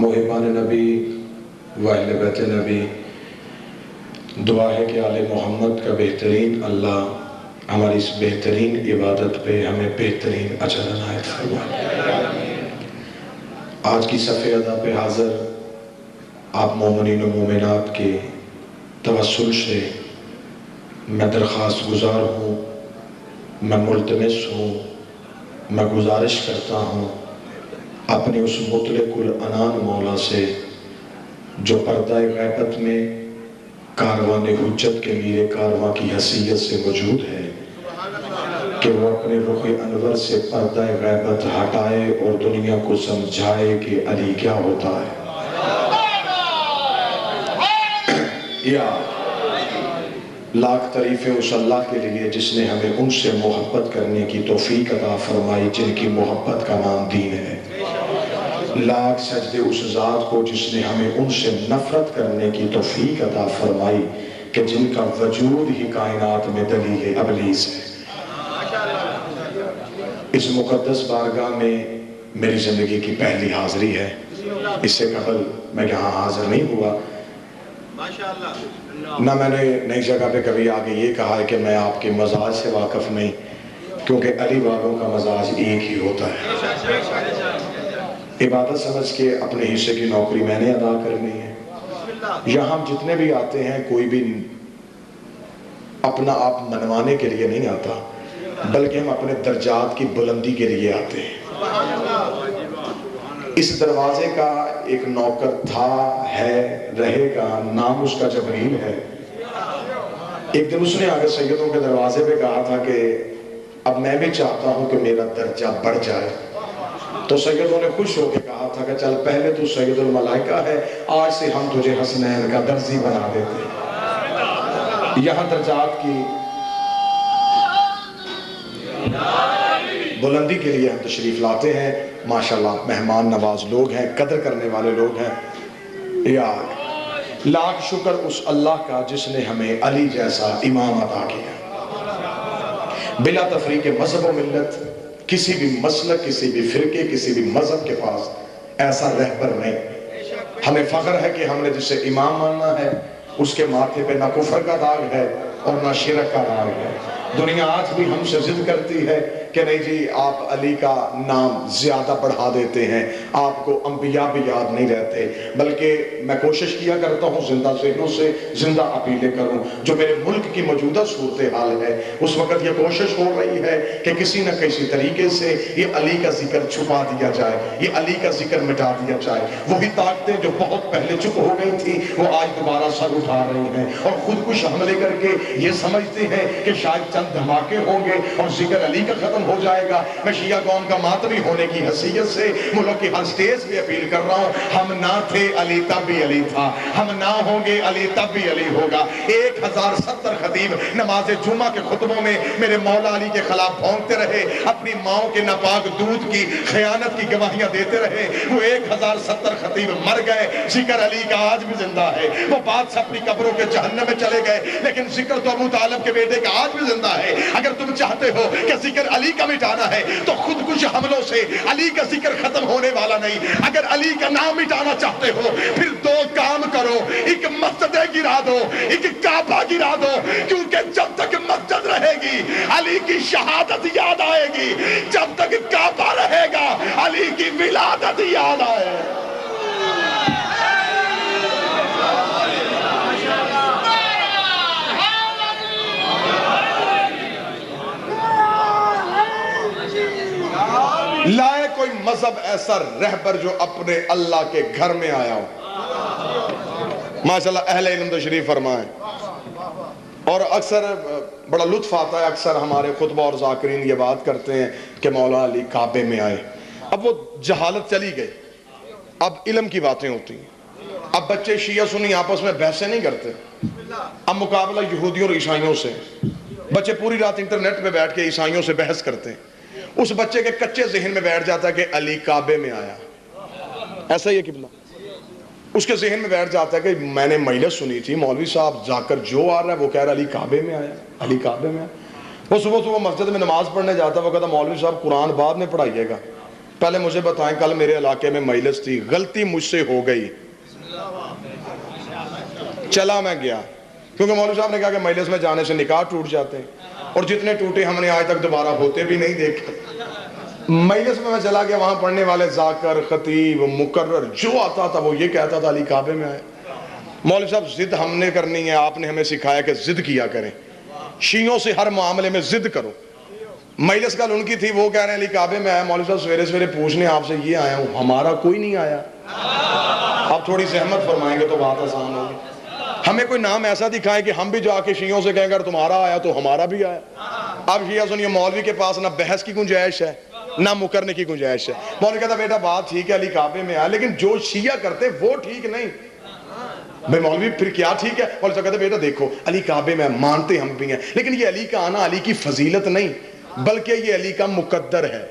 محبان نبی و اہل بیت نبی، دعا ہے کہ آل محمد کا بہترین اللہ ہماری اس بہترین عبادت پہ ہمیں بہترین اجر عنایت فرمائے۔ آج کی صفحہ ادا پہ حاضر آپ مومنین و مومنات کے توسل سے میں درخواست گزار ہوں، میں ملتمس ہوں، میں گزارش کرتا ہوں اپنے اس مطلق العنان مولا سے جو پردہ غیبت میں کاروان حجت کے لیے کارواں کی حیثیت سے موجود ہے، کہ وہ اپنے رخ انور سے پردہ غیبت ہٹائے اور دنیا کو سمجھائے کہ علی کیا ہوتا ہے۔ یا لاکھ تعریفیں اس اللہ کے لیے جس نے ہمیں ان سے محبت کرنے کی توفیق عطا فرمائی جن کی محبت کا نام دین ہے۔ لاکھ سجدے اس ذات کو جس نے ہمیں ان سے نفرت کرنے کی توفیق عطا فرمائی کہ جن کا وجود ہی کائنات میں دلیل ابلیس ہے۔ اس مقدس بارگاہ میں میری زندگی کی پہلی حاضری ہے، اس سے قبل میں یہاں حاضر نہیں ہوا، نہ میں نے نئی جگہ پہ کبھی آگے یہ کہا ہے کہ میں آپ کے مزاج سے واقف نہیں، کیونکہ علی والوں کا مزاج ایک ہی ہوتا ہے۔ عبادت سمجھ کے اپنے حصے کی نوکری میں نے ادا کرنی ہے۔ یہاں جتنے بھی آتے ہیں کوئی بھی اپنا آپ منوانے کے لیے نہیں آتا، بلکہ ہم اپنے درجات کی بلندی کے لیے آتے ہیں۔ اس دروازے کا ایک نوکر تھا، ہے، رہے گا، نام اس کا جبریل ہے۔ ایک دن اس نے آگے سیدوں کے دروازے پہ کہا تھا کہ اب میں بھی چاہتا ہوں کہ میرا درجہ بڑھ جائے، تو سیدوں نے خوش ہو کے کہا تھا کہ چل پہلے تو سید الملائکہ ہے، آج سے ہم تجھے حسنین کا درزی بنا دیتے ہیں۔ یہاں درجات کی بلندی کے لیے ہم تشریف لاتے ہیں، ماشاءاللہ مہمان نواز لوگ ہیں، قدر کرنے والے لوگ ہیں۔ یا لاکھ شکر اس اللہ کا جس نے ہمیں علی جیسا امام عطا کیا۔ بلا تفریق مذہب و ملت، کسی بھی مسلک، کسی بھی فرقے، کسی بھی مذہب کے پاس ایسا رہبر نہیں۔ ہمیں فخر ہے کہ ہم نے جسے امام ماننا ہے اس کے ماتھے پہ نہ کفر کا داغ ہے اور نہ شرک کا داغ ہے۔ دنیا آج بھی ہم سے ضد کرتی ہے کہ نہیں جی آپ علی کا نام زیادہ بڑھا دیتے ہیں، آپ کو انبیاء بھی یاد نہیں رہتے، بلکہ میں کوشش کیا کرتا ہوں زندہ ذہنوں سے زندہ اپیلیں کروں۔ جو میرے ملک کی موجودہ صورتحال ہے اس وقت یہ کوشش ہو رہی ہے کہ کسی نہ کسی طریقے سے یہ علی کا ذکر چھپا دیا جائے، یہ علی کا ذکر مٹا دیا جائے۔ وہی طاقتیں جو بہت پہلے چپ ہو گئی تھی وہ آج دوبارہ سر اٹھا رہی ہیں اور خود کش حملے کر کے یہ سمجھتے ہیں کہ شاید چند دھماکے ہوں گے اور ذکر علی کا ختم ہو جائے گا۔ میں شیعہ قوم کا ماتمی ہونے کی حیثیت سے ملک کی ہر سٹیج پہ اپیل کر رہا ہوں، ہم نہ تھے علی تب بھی علی تھا، ہم نہ ہوں گے علی تب بھی علی ہوگا۔ 1070 خطیب نماز جمعہ کے خطبوں میں میرے مولا علی کے خلاف بھونکتے رہے، اپنی ماؤں کے ناپاک دودھ کی خیانت کی گواہیاں دیتے رہے۔ وہ 1070 خطیب مر گئے، ذکر علی کا آج بھی زندہ ہے۔ وہ بادشاہ اپنی قبروں کے جہنم میں چلے گئے، لیکن ذکر تو ابو طالب کے بیٹے کا آج بھی زندہ ہے۔ اگر تم چاہتے ہو کہ ذکر علی کا مٹانا ہے تو خود کش حملوں سے علی کا ذکر ختم ہونے والا نہیں۔ اگر علی کا نام مٹانا چاہتے ہو پھر دو کام کرو، ایک مسجد گرا دو، ایک کعبہ گرا دو، کیونکہ جب تک مسجد رہے گی علی کی شہادت یاد آئے گی، جب تک کعبہ رہے گا علی کی ولادت یاد آئے گی۔ لائے کوئی مذہب ایسا رہبر جو اپنے اللہ کے گھر میں آیا ہو۔ ماشاءاللہ اہل علم تشریف فرمائیں۔ اور اکثر بڑا لطف آتا ہے، اکثر ہمارے خطبہ اور ذاکرین یہ بات کرتے ہیں کہ مولا علی کعبے میں آئے۔ اب وہ جہالت چلی گئی، اب علم کی باتیں ہوتی ہیں۔ اب بچے شیعہ سنی آپس میں بحثیں نہیں کرتے، اب مقابلہ یہودیوں اور عیسائیوں سے۔ بچے پوری رات انٹرنیٹ پہ بیٹھ کے عیسائیوں سے بحث کرتے ہیں۔ اس بچے کے کچے ذہن میں بیٹھ جاتا ہے کہ علی کعبے میں آیا، ایسا ہی ہے قبلہ۔ اس کے ذہن میں بیٹھ جاتا ہے کہ میں نے مجلس سنی تھی، مولوی صاحب جا کر جو آ رہا ہے وہ کہہ رہا ہے علی کعبے میں آیا، علی کعبے میں آیا۔ وہ صبح مسجد میں نماز پڑھنے جاتا ہے، وہ کہتا ہے مولوی صاحب قرآن بعد میں پڑھائیے گا، پہلے مجھے بتائیں، کل میرے علاقے میں مجلس تھی، غلطی مجھ سے ہو گئی، چلا میں گیا، کیونکہ مولوی صاحب نے کہا کہ مجلس میں جانے سے نکاح ٹوٹ جاتے ہیں، اور جتنے ٹوٹے ہم نے آج تک دوبارہ ہوتے بھی نہیں دیکھے۔ مجلس میں چلا گیا، وہاں پڑھنے والے ذاکر، خطیب، مقرر جو آتا تھا وہ یہ کہتا تھا علی کعبے میں آئے۔ مولوی صاحب ضد ہم نے کرنی ہے، آپ نے ہمیں سکھایا کہ ضد کیا کریں، شیعوں سے ہر معاملے میں ضد کرو۔ مجلس کل ان کی تھی، وہ کہہ رہے ہیں علی کعبے میں آیا، مولوی صاحب سویرے سویرے پوچھنے آپ سے یہ آیا ہوں، ہمارا کوئی نہیں آیا۔ آپ تھوڑی زحمت فرمائیں گے تو بات آسان ہوگی، ہمیں کوئی نام ایسا دکھائیں کہ ہم بھی جا کے شیعوں سے کہیں اگر تمہارا آیا تو ہمارا بھی آیا۔ اب شیعہ سنیے، مولوی کے پاس نہ بحث کی گنجائش ہے نہ مکرنے کی گنجائش ہے۔ مولوی کہتا بیٹا بات ٹھیک ہے علی کعبے میں آیا، لیکن جو شیعہ کرتے وہ ٹھیک نہیں۔ بھئی مولوی پھر کیا ٹھیک ہے؟ مولوی صاحب کہتے بیٹا دیکھو علی کعبے میں مانتے ہم بھی ہیں، لیکن یہ علی کا آنا علی کی فضیلت نہیں بلکہ یہ علی کا مقدر ہے،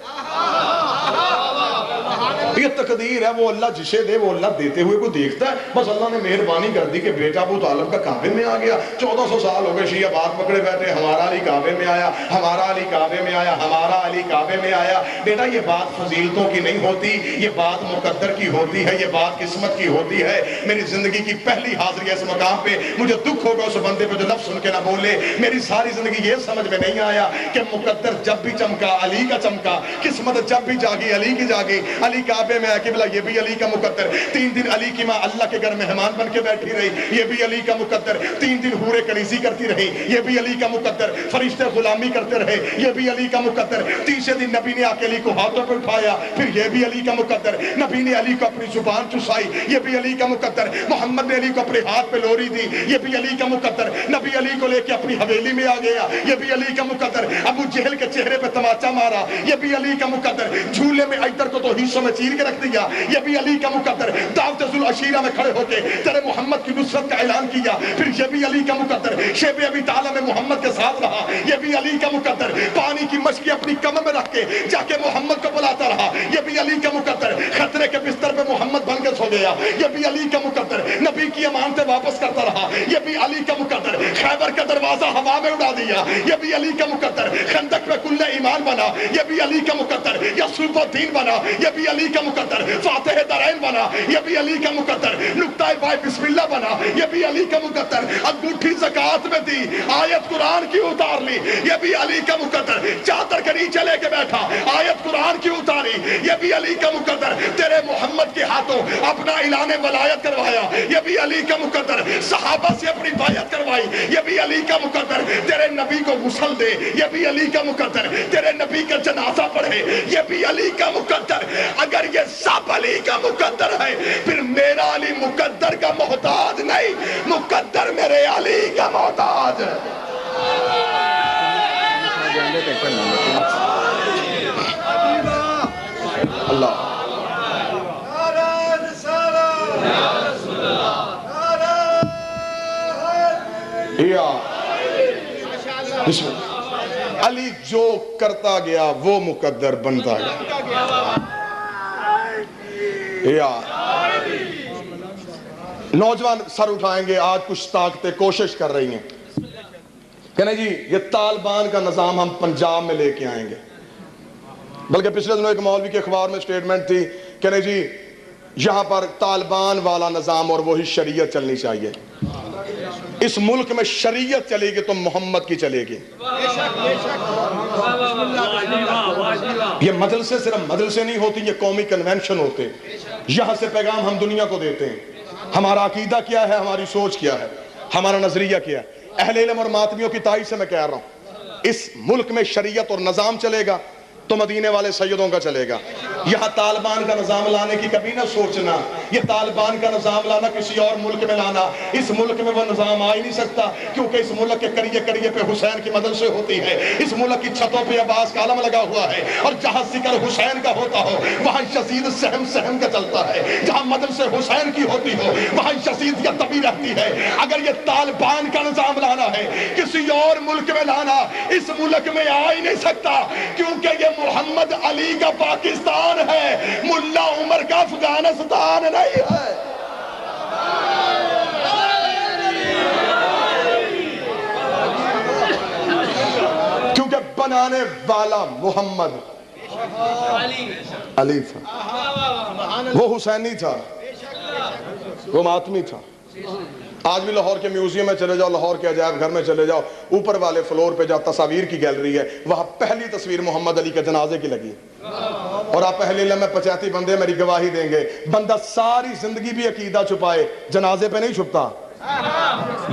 یہ تقدیر ہے، وہ اللہ جسے دے وہ اللہ دیتے ہوئے کو دیکھتا ہے۔ بس اللہ نے مہربانی کر دی کہ بیٹا ابو طالب کا کعبے میں آ گیا، 1400 سال ہو گئے شیعہ بات پکڑے بیٹھے، ہمارا علی کعبے میں آیا، ہمارا علی کعبے میں آیا، ہمارا علی کعبے میں آیا۔ بیٹا یہ بات فضیلتوں کی نہیں ہوتی، یہ بات مقدر کی ہوتی ہے، یہ بات قسمت کی ہوتی ہے۔ میری زندگی کی پہلی حاضری ہے اس مقام پہ، مجھے دکھ ہوگا اس بندے پہ جو لفظ سن کے نہ بولے۔ میری ساری زندگی یہ سمجھ میں نہیں آیا کہ مقدر جب بھی چمکا علی کا چمکا، قسمت جب بھی جاگی علی کی جاگی۔ علی کعبے میں آیا قبلہ، یہ بھی علی کا مقدر۔ 3 دن علی کی ماں اللہ کے گھر مہمان بن کے بیٹھی رہی، یہ بھی علی کا مقدر۔ 3 دن حوریں کنیزی کرتی رہی، یہ بھی علی کا مقدر۔ فرشتے غلامی کرتے رہے، یہ بھی علی کا مقدر۔ تیسرے دن نبی نے آ کے علی کو ہاتھوں پہ اٹھایا، پھر یہ بھی علی کا مقدر۔ نبی نے علی کو اپنی زبان چسائی، یہ بھی علی کا مقدر۔ محمد نے علی کو اپنے ہاتھ پہ لوری دی، یہ بھی علی کا مقدر۔ نبی علی کو لے کے اپنی حویلی میں آ گیا، یہ بھی علی کا مقدر۔ ابو جہل کے چہرے پہ تماچا مارا، یہ بھی علی کا مقدر۔ جھولے میں عطر کو تو حصوں میں چیر کے رکھ دیا، یہ بھی علی کا مقدر۔ دعوت ذوالعشیرہ میں کھڑے ہو کے تیرے محمد کی نصرت کا اعلان کیا، پھر یہ بھی علی کا مقدر۔ شیب ابی طالب میں محمد کے ساتھ رہا، یہ بھی علی کا مقدر۔ پانی کی مشکی اپنی کمر میں رکھ کے جا کے محمد کو بلاتا رہا، یہ بھی علی کا مقدر۔ خطرے کے بستر پہ محمد بن کے سو گیا، یہ بھی علی کا مقدر۔ نبی کی امانتیں واپس کرتا رہا، یہ بھی علی کا مقدر۔ خیبر کا دروازہ ہوا میں اڑا دیا، یہ بھی علی کا مقدر۔ خندق میں کل ایمان بنا، یہ بھی علی کا مقدر۔ یسرب الدین بنا، یہ بھی علی کا مقدر۔ فاتح درائن بنا، یہ بھی علی کا مقدر۔ نقطہ بائے بسم اللہ بنا، یہ بھی علی کا مقدر۔ انگوٹھی زکوٰۃ میں دی، آیت قرآن کی اتار لی، یہ بھی علی کا مقدر۔ چادر کے نیچے لے کے بیٹھا، آیت قرآن کی اتاری، یہ بھی علی کا مقدر۔ تیرے محمد کے ہاتھوں اپنا اعلان ولایت کروایا، یہ بھی علی کا مقدر۔ صحابہ سے اپنی بیعت کروائی، یہ بھی علی کا مقدر۔ تیرے نبی کو غسل دے، یہ بھی علی کا مقدر۔ تیرے نبی کا جنازہ پڑھے، یہ بھی علی کا مقدر۔ اگر یہ سب علی کا مقدر ہے پھر میرا علی مقدر کا محتاج نہیں، مقدر میرے علی کا محتاج ہے۔ اللہ علی جو کرتا گیا وہ مقدر بنتا گیا۔ نوجوان سر اٹھائیں گے، آج کچھ طاقتیں کوشش کر رہی ہیں کہ نہیں جی یہ طالبان کا نظام ہم پنجاب میں لے کے آئیں گے۔ بلکہ پچھلے دنوں ایک مولوی کے اخبار میں سٹیٹمنٹ تھی کہ نہیں جی یہاں پر طالبان والا نظام اور وہی شریعت چلنی چاہیے، اس ملک میں شریعت چلے گی تو محمد کی چلے گی۔ یہ مدرسے صرف مدرسے نہیں ہوتی، یہ قومی کنونشن ہوتے، یہاں سے پیغام ہم دنیا کو دیتے ہیں۔ ہمارا عقیدہ کیا ہے، ہماری سوچ کیا ہے، ہمارا نظریہ کیا ہے۔ اہل علم اور ماتمیوں کی تائید سے میں کہہ رہا ہوں اس ملک میں شریعت اور نظام چلے گا تو مدینے والے سیدوں کا چلے گا۔ یہاں طالبان کا نظام لانے کی کبھی نہ سوچنا، یہ طالبان کا نظام لانا کسی اور ملک میں لانا، اس ملک میں وہ نظام آ ہی نہیں سکتا، کیونکہ اس ملک کے کریے کریے پہ حسین کی مدرسے ہوتی ہے، اس ملک کی چھتوں پہ عباس کا علم لگا ہوا ہے، اور جہاں ذکر حسین کا ہوتا ہو وہاں یزید سہم سہم کا چلتا ہے، جہاں مدرسے حسین کی ہوتی ہو وہاں یزیدیت طبی رہتی ہے۔ اگر یہ طالبان کا نظام لانا ہے کسی اور ملک میں لانا اس ملک میں آ ہی نہیں سکتا، کیونکہ یہ محمد علی کا پاکستان ہے، ملا عمر کا افغانستان نہیں ہے۔ کیونکہ بنانے والا محمد علی تھا، وہ حسینی تھا، وہ ماتمی تھا۔ آج بھی لاہور کے میوزیم میں چلے جاؤ، لاہور کے عجائب گھر میں چلے جاؤ، اوپر والے فلور پہ جہاں تصاویر کی گیلری ہے، وہاں پہلی تصویر محمد علی کے جنازے کی لگی، اور آپ پہلے لمحے 85 بندے میری گواہی دیں گے، بندہ ساری زندگی بھی عقیدہ چھپائے، جنازے پہ نہیں چھپتا،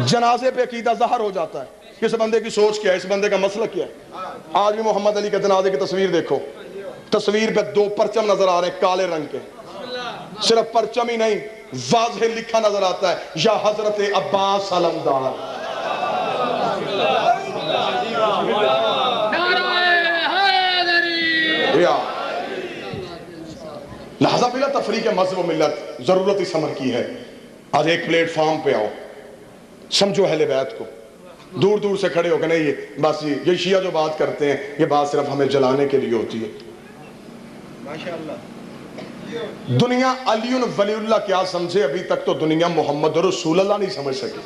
جنازے پہ عقیدہ ظاہر ہو جاتا ہے کہ اس بندے کی سوچ کیا ہے، اس بندے کا مسلک کیا ہے۔ آج بھی محمد علی کے جنازے کی تصویر دیکھو، تصویر پہ 2 پرچم نظر آ رہے ہیں کالے رنگ کے، صرف پرچم ہی نہیں، واضح لکھا نظر آتا ہے یا حضرت عباس علمدار۔ لہذا بلا تفریق کے مذہب و ملت ضرورت اس امر کی ہے، آج ایک پلیٹ فارم پہ آؤ، سمجھو اہل بیت کو، دور دور سے کھڑے ہو کہ نہیں بس یہ شیعہ جو بات کرتے ہیں یہ بات صرف ہمیں جلانے کے لیے ہوتی ہے۔ دنیا علی ولی اللہ کیا سمجھے، ابھی تک تو دنیا محمد رسول اللہ نہیں سمجھ سکی۔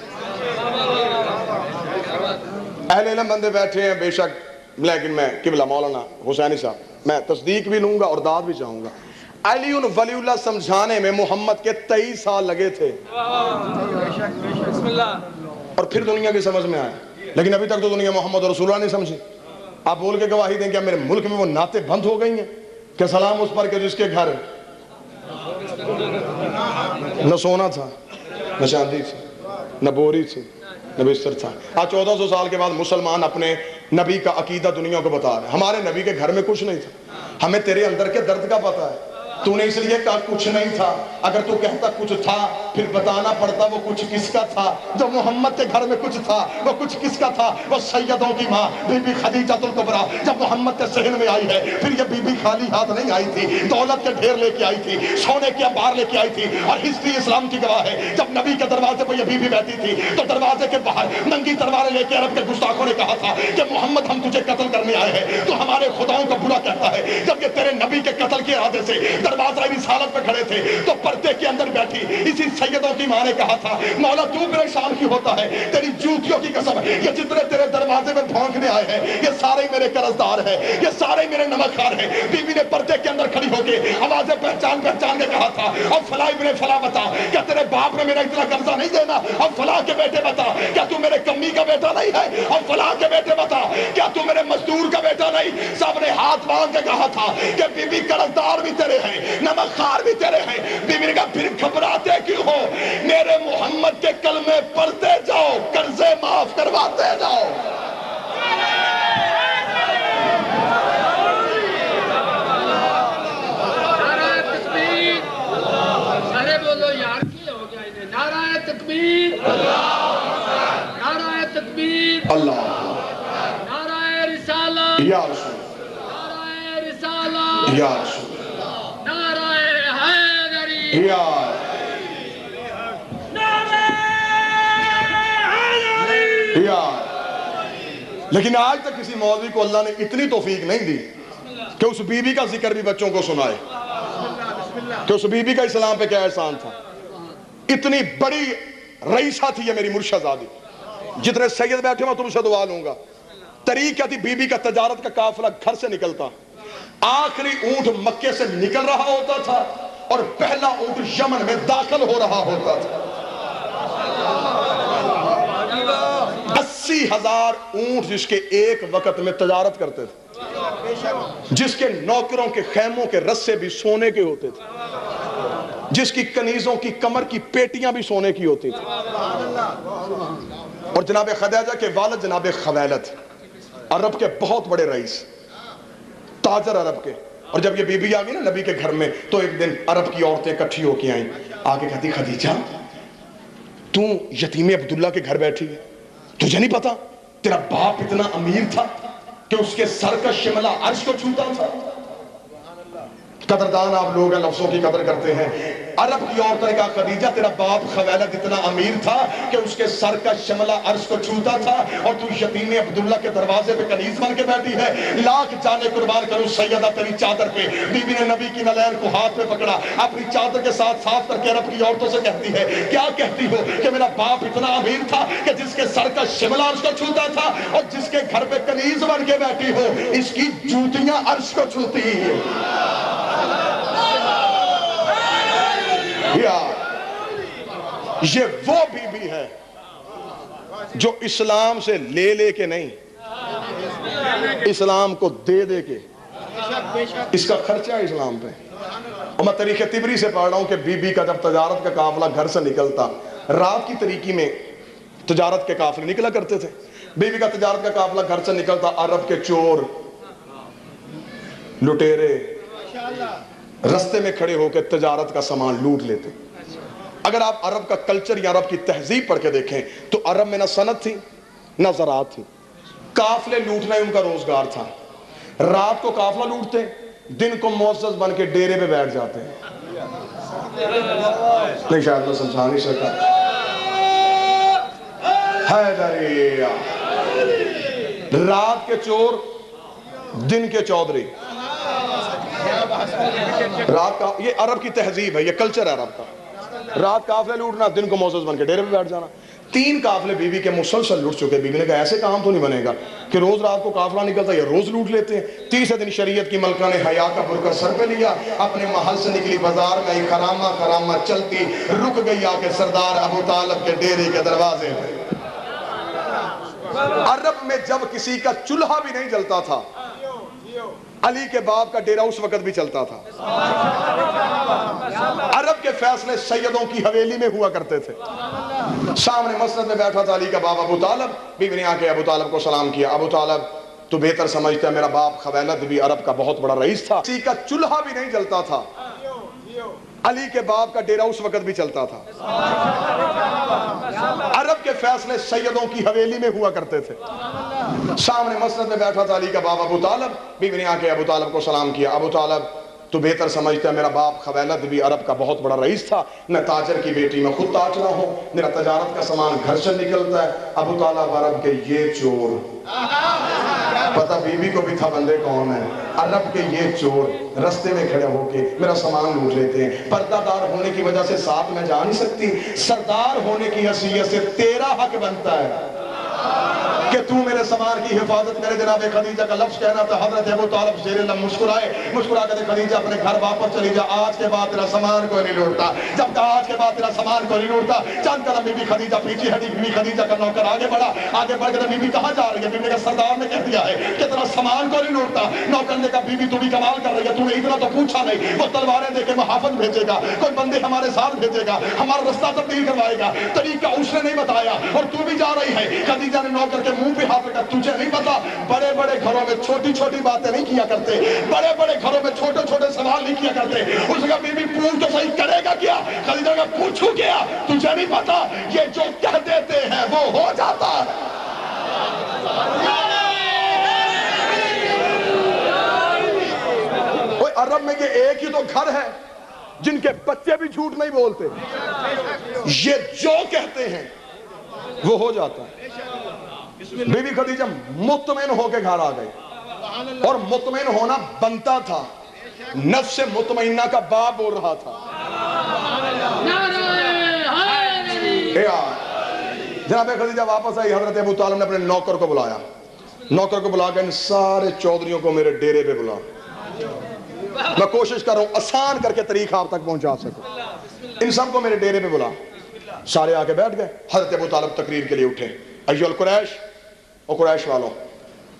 اہل علم بندے بیٹھے ہیں بے شک، لیکن میں قبلہ مولانا حسینی صاحب میں تصدیق بھی لوں گا اور داد بھی چاہوں گا، علی ولی اللہ سمجھانے میں محمد کے 23 سال لگے تھے، اور پھر دنیا کی سمجھ میں آئے، لیکن ابھی تک تو دنیا محمد رسول اللہ نہیں سمجھی۔ آپ بول کے گواہی دیں کیا میرے ملک میں وہ نعتیں بند ہو گئی ہیں کہ سلام اس پر کہ جس کے گھر نہ سونا تھا، نہ چاندی تھی، نہ بوری تھی، نہ بستر تھا۔ آج 1400 سال کے بعد مسلمان اپنے نبی کا عقیدہ دنیا کو بتا رہے ہیں، ہمارے نبی کے گھر میں کچھ نہیں تھا، ہمیں تیرے اندر کے درد کا پتہ ہے، تو نے اس لیے کہا کچھ نہیں تھا، اگر تو کہتا کچھ تھا پھر بتانا پڑتا وہ کچھ کس کا تھا۔ جو محمد کے گھر میں کچھ تھا وہ کچھ کس کا تھا، وہ سیدوں کی ماں بی بی خدیجہ الکبریٰ جب محمد کے صحن میں آئی ہے، پھر یہ بی بی خالی ہاتھ نہیں آئی تھی، دولت کے ڈھیر لے کے آئی تھی، سونے کے انبار لے کے آئی تھی، اور ہسٹری اسلام کی گواہ ہے جب نبی کے دروازے پر یہ بی بی بیٹھی تھی تو دروازے کے باہر ننگی تلواریں لے کے عرب کے گستاخوں نے کہا تھا کہ محمد ہم تجھے قتل کرنے آئے ہیں، تو ہمارے خداؤں کا برا کہتا ہے۔ جب یہ تیرے نبی کے قتل کے ارادے سے دروازہ رسالت پہ کھڑے تھے تو پردے کے اندر بیٹھی اسی سیدوں کی ماں نے کہا تھا مولا تو پریشان کی ہوتا ہے، تیری جوتیوں کی قسم ہے یہ جتنے تیرے دروازے میں بھونکنے آئے ہیں یہ سارے میرے قرضدار ہیں، یہ سارے میرے نمکخوار ہیں۔ بی بی نے پردے کے اندر کھڑی ہو کے آوازیں پہچان کے کہا تھا اب فلاں ابن فلاں بتا کیا تیرے باپ نے میرا اتنا قرضہ نہیں دینا، اب فلاں کے بیٹے بتا کیا تو میرے کمی کا بیٹا نہیں ہے، اب فلاں کے بیٹے بتا کیا تو میرے مزدور کا بیٹا نہیں۔ سب نے ہاتھ باندھ کے کہا تھا کہ بی بی قرضدار بھی تیرے ہیں، نمکخوار بھی تیرے ہیں۔ بی بی نے کہا پھر گھبراتے کیوں ہو، میرے محمد کے کلمے پڑھتے جاؤ، قرضے معاف کرواتے جاؤ۔ نعرہ تکبیر، نعرہ تکبیر، اللہ، نعرہ رسالت، یا رسول، نعرہ رسالت، یا رسول، نعرہ حیدری، یا یا۔ لیکن آج تک کسی مولوی کو اللہ نے اتنی توفیق نہیں دی کہ اس بی بی کا ذکر بھی بچوں کو سنائے کہ اس بی بی کا اسلام پہ کیا احسان تھا۔ اتنی بڑی رئیسہ تھی یہ میری مرشدزادی، جتنے سید بیٹھے میں تم سے دعا لوں گا۔ طریق کیا تھی، بی بی کا تجارت کا قافلہ گھر سے نکلتا، آخری اونٹ مکے سے نکل رہا ہوتا تھا اور پہلا اونٹ یمن میں داخل ہو رہا ہوتا تھا۔ 80,000 اونٹ جس کے ایک وقت میں تجارت کرتے تھے، جس کے نوکروں کے خیموں کے رسے بھی سونے کے ہوتے تھے، جس کی کنیزوں کی کمر کی پیٹیاں بھی سونے کی ہوتی تھی، اور جناب خدیجہ کے والد جناب خویلد عرب کے بہت بڑے رئیس، تاجر عرب کے۔ اور جب یہ بی بی آگئی نا نبی کے گھر میں تو ایک دن عرب کی عورتیں اکٹھی ہو کے آئیں، آگے کہتی خدیجہ تو یتیم عبداللہ کے گھر بیٹھی ہے، تجھے نہیں پتا تیرا باپ اتنا امیر تھا کہ اس کے سر کا شملہ عرش کو چھوتا تھا؟ قدردان آپ لوگ ہیں، لفظوں کی قدر کرتے ہیں۔ عرب کی عورتوں نے کہا خدیجہ تیرا باپ خویلد اتنا امیر تھا کہ اس کے سر کا شملہ عرش کو چھوتا تھا، اور تو یتیم عبداللہ کے دروازے پہ کنیز بن کے بیٹھی ہے۔ لاکھ جانے قربان کروں سیدہ تیری چادر پہ۔ بی بی نے نبی کی نلین کو ہاتھ میں پکڑا، اپنی چادر کے ساتھ صاف کر کے عرب کی عورتوں سے کہتی ہے کیا کہتی ہو کہ میرا باپ اتنا امیر تھا کہ جس کے سر کا شملہ عرش کو چھوتا تھا، اور جس کے گھر پہ کنیز بن کے بیٹھی ہو اس کی جوتیاں عرش کو چھوتی ہیں۔ یہ وہ بی بی ہے جو اسلام سے لے لے کے نہیں، اسلام کو دے دے کے، اس کا خرچہ ہے اسلام پہ۔ اور میں طریقہ تبری سے پڑھ رہا ہوں کہ بی بی کا جب تجارت کا قافلہ گھر سے نکلتا، رات کی طریقی میں تجارت کے قافلے نکلا کرتے تھے، بی بی کا تجارت کا قافلہ گھر سے نکلتا، عرب کے چور لٹیرے رستے میں کھڑے ہو کے تجارت کا سامان لوٹ لیتے۔ اگر آپ عرب کا کلچر یا عرب کی تہذیب پڑھ کے دیکھیں تو عرب میں نہ صنعت تھی نہ زراعت تھی، قافلے لوٹنا ہی ان کا روزگار تھا۔ رات کو قافلہ لوٹتے، دن کو معزز بن کے ڈیرے پہ بیٹھ جاتے ہیں۔ نہیں شاید میں سمجھا نہیں سکتا۔ حیدریہ، رات کے چور دن کے چودھری۔ رات کا یہ عرب کی تہذیب ہے، یہ کلچر ہے عرب کا۔ رات قافلے لوٹنا، دن کو معزز بن کے ڈیرے پہ بیٹھ جانا۔ 3 قافلے بی بی کے مسلسل لوٹ چکے۔ بی بی نے کہا ایسے کام تو نہیں بنے گا کہ روز رات کو قافلہ نکلتا ہے، یہ روز لوٹ لیتے ہیں۔ تیسرے دن شریعت کی ملکہ نے حیا کا برقع سر پہ لیا، اپنے محل سے نکلی بازار میں، خرامہ خرامہ چلتی، رک گئی آ کے سردار ابو طالب کے ڈیرے کے دروازے پہ۔ عرب میں جب کسی کا چولہا بھی نہیں جلتا تھا، علی کے باپ کا ڈیرہ اس وقت بھی چلتا تھا۔ عرب کے فیصلے سیدوں کی حویلی میں ہوا کرتے تھے۔ سامنے مسجد میں بیٹھا تھا علی کا باپ ابو طالب، بی بی نے آ کے ابو طالب کو سلام کیا۔ ابو طالب تو بہتر سمجھتا ہے، میرا باپ خویلد بھی عرب کا بہت بڑا رئیس تھا، کسی کا چولہا بھی نہیں جلتا تھا، علی کے باپ کا ڈیرہ اس وقت بھی چلتا تھا۔ عرب کے فیصلے سیدوں کی حویلی میں ہوا کرتے تھے۔ سامنے مسجد میں بیٹھا تھا علی کا باپ ابو طالب، بی بی نے آ کے ابو طالب کو سلام کیا۔ ابو طالب تو بہتر سمجھتا ہے، میرا باپ خویلد بھی عرب کا بہت بڑا رئیس تھا، میں تاجر کی بیٹی، میں خود تاجرہ ہوں، میرا تجارت کا سامان گھر سے نکلتا ہے۔ ابو طالب عرب کے یہ چور، پتہ بی بی کو بھی تھا بندے کون ہیں، عرب کے یہ چور رستے میں کھڑے ہو کے میرا سامان لوٹ لیتے ہیں۔ پردہ دار ہونے کی وجہ سے ساتھ میں جا نہیں سکتی، سردار ہونے کی حیثیت سے تیرا حق بنتا ہے کہ تو میرے سامان کی حفاظت کرے۔ جناب خدیجہ کا لفظ کہنا تھا، حضرت ابو طالب زیر لب مسکرائے، مسکرا کے خدیجہ اپنے گھر واپس چلی جا، آج کے بعد تیرا سامان کوئی نہیں لوٹتا۔ جب کہا آج کے بعد تیرا سامان کوئی نہیں لوٹتا، چند قدم بی بی خدیجہ پیچھے ہٹی، بی بی خدیجہ کا نوکر آگے بڑھا، آگے بڑھ کے بی بی کہاں جا رہی ہے؟ بی بی کا سردار نے کہہ دیا ہے کہ تیرا سامان کوئی نہیں لوٹتا۔ نوکر نے کہا بی بی تو بھی کمال کر رہی ہے، تو نے اتنا تو پوچھا نہیں، وہ تلواریں دے کے محافظ بھیجے گا، کوئی بندے ہمارے ساتھ بھیجے گا، ہمارا رستہ تبدیل کروائے گا، طریقہ اس نے نہیں بتایا، اور تو بھی جا رہی ہے۔ خدیجہ نے نوکر کے منہ پہ ہاتھ رکھا، تجھے نہیں پتا بڑے بڑے گھروں میں چھوٹی چھوٹی باتیں نہیں کیا کرتے، بڑے بڑے گھروں میں چھوٹے چھوٹے سوال نہیں کیا کرتے۔ اس کا بی بی پوچھ تو صحیح، کرے گا کیا؟ خدیجہ کا پوچھو کیا، تجھے نہیں پتا یہ جو کہہ دیتے ہیں وہ ہو جاتا ہے۔ عرب میں یہ ایک ہی تو گھر ہے جن کے بچے بھی جھوٹ نہیں بولتے، یہ جو کہتے ہیں وہ ہو جاتا ہے۔ بی بی خدیجہ مطمئن ہو کے گھر آ گئی، اور مطمئن ہونا بنتا تھا، نفس مطمئنہ کا باپ بول رہا تھا۔ جناب خدیجہ واپس آئی، حضرت ابو طالب نے اپنے نوکر کو بلایا، نوکر کو بلا کے ان سارے چودھریوں کو میرے ڈیرے پہ بلا، میں کوشش کر رہا ہوں آسان کر کے طریقہ آپ تک پہنچا سکوں، ان سب کو میرے ڈیرے پہ بلا۔ سارے آ کے بیٹھ گئے، حضرت ابو طالب تقریر کے لیے اٹھے، ایھا القریش، او قریش والوں،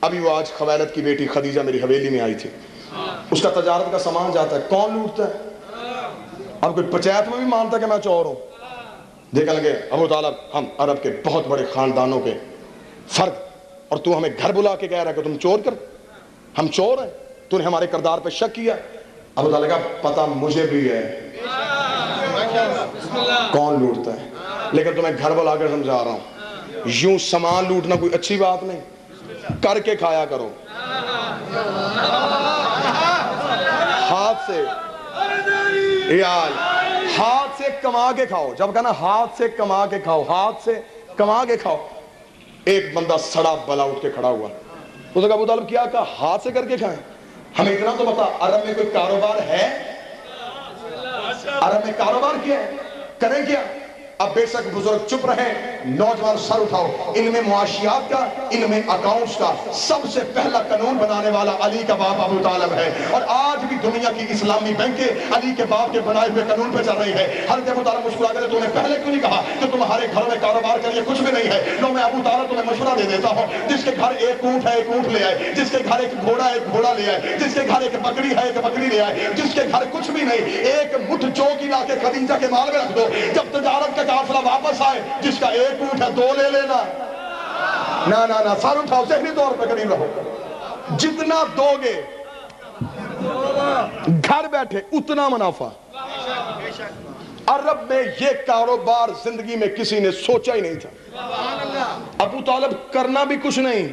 ابھی وہ آج خویلد کی بیٹی خدیجہ میری حویلی میں آئی تھی، اس کا تجارت کا سامان جاتا ہے، کون لوٹتا ہے؟ اب کوئی پنچایت میں بھی مانتا ہے کہ میں چور ہوں؟ دیکھنے لگے ابو طالب ہم عرب کے بہت بڑے خاندانوں کے فرد، اور تو ہمیں گھر بلا کے کہہ رہا ہے کہ تم چور کر، ہم چور ہیں، تو نے ہمارے کردار پہ شک کیا؟ ابو طالب کہا پتہ مجھے بھی ہے کون لوٹتا ہے، لیکن تمہیں گھر بلا کر سمجھا رہا ہوں، یوں سامان لوٹنا کوئی اچھی بات نہیں، کر کے کھایا کرو، ہاتھ ہاتھ سے ہاتھ سے کما کے کھاؤ. جب کہنا ہاتھ سے کما کے کھاؤ, ہاتھ سے کما کے کھاؤ. ایک بندہ سڑا بلا اٹھ کے کھڑا ہوا, اس نے کہا ابو طالب کیا کہا؟ ہاتھ سے کر کے کھائیں. ہمیں اتنا تو بتا, عرب میں کوئی کاروبار ہے؟ عرب میں کاروبار کیا ہے, کریں کیا؟ اب بے شک بزرگ چپ رہے, نوجوان سر اٹھاؤ. علم معاشیات کا, علم اکاؤنٹس کا سب سے پہلا قانون بنانے والا علی کا باپ ابو طالب ہے, اور آج بھی دنیا کی اسلامی بینکیں علی کے باپ کے بنائے ہوئے قانون پہ چل رہی ہے. حضرت ابو طالب مسکرا کر, تو نے پہلے کیوں نہیں کہا کہ تمہارے گھر میں کاروبار کے لیے کچھ بھی نہیں ہے؟ لو میں ابو طالب تمہیں مشورہ دے دیتا ہوں, جس کے گھر ایک اونٹ ہے ایک اونٹ لے آئے, جس کے گھر ایک گھوڑا ہے ایک گھوڑا لے آئے, جس کے گھر ایک بکری ہے ایک بکری لے آئے, جس کے گھر کچھ بھی نہیں ایک مٹھ چوکی لا کے خدیجہ کے مال میں رکھ دو. جب تجارت کا قافلہ واپس آئے, جس کا ایک اونٹ ہے 2 لے لینا. نہ سر اٹھاؤ, ذہنی طور پہ قریب رہو. جتنا دو گے گھر بیٹھے اتنا منافع. عرب میں یہ کاروبار زندگی میں کسی نے سوچا ہی نہیں تھا. ابو طالب کرنا بھی کچھ نہیں,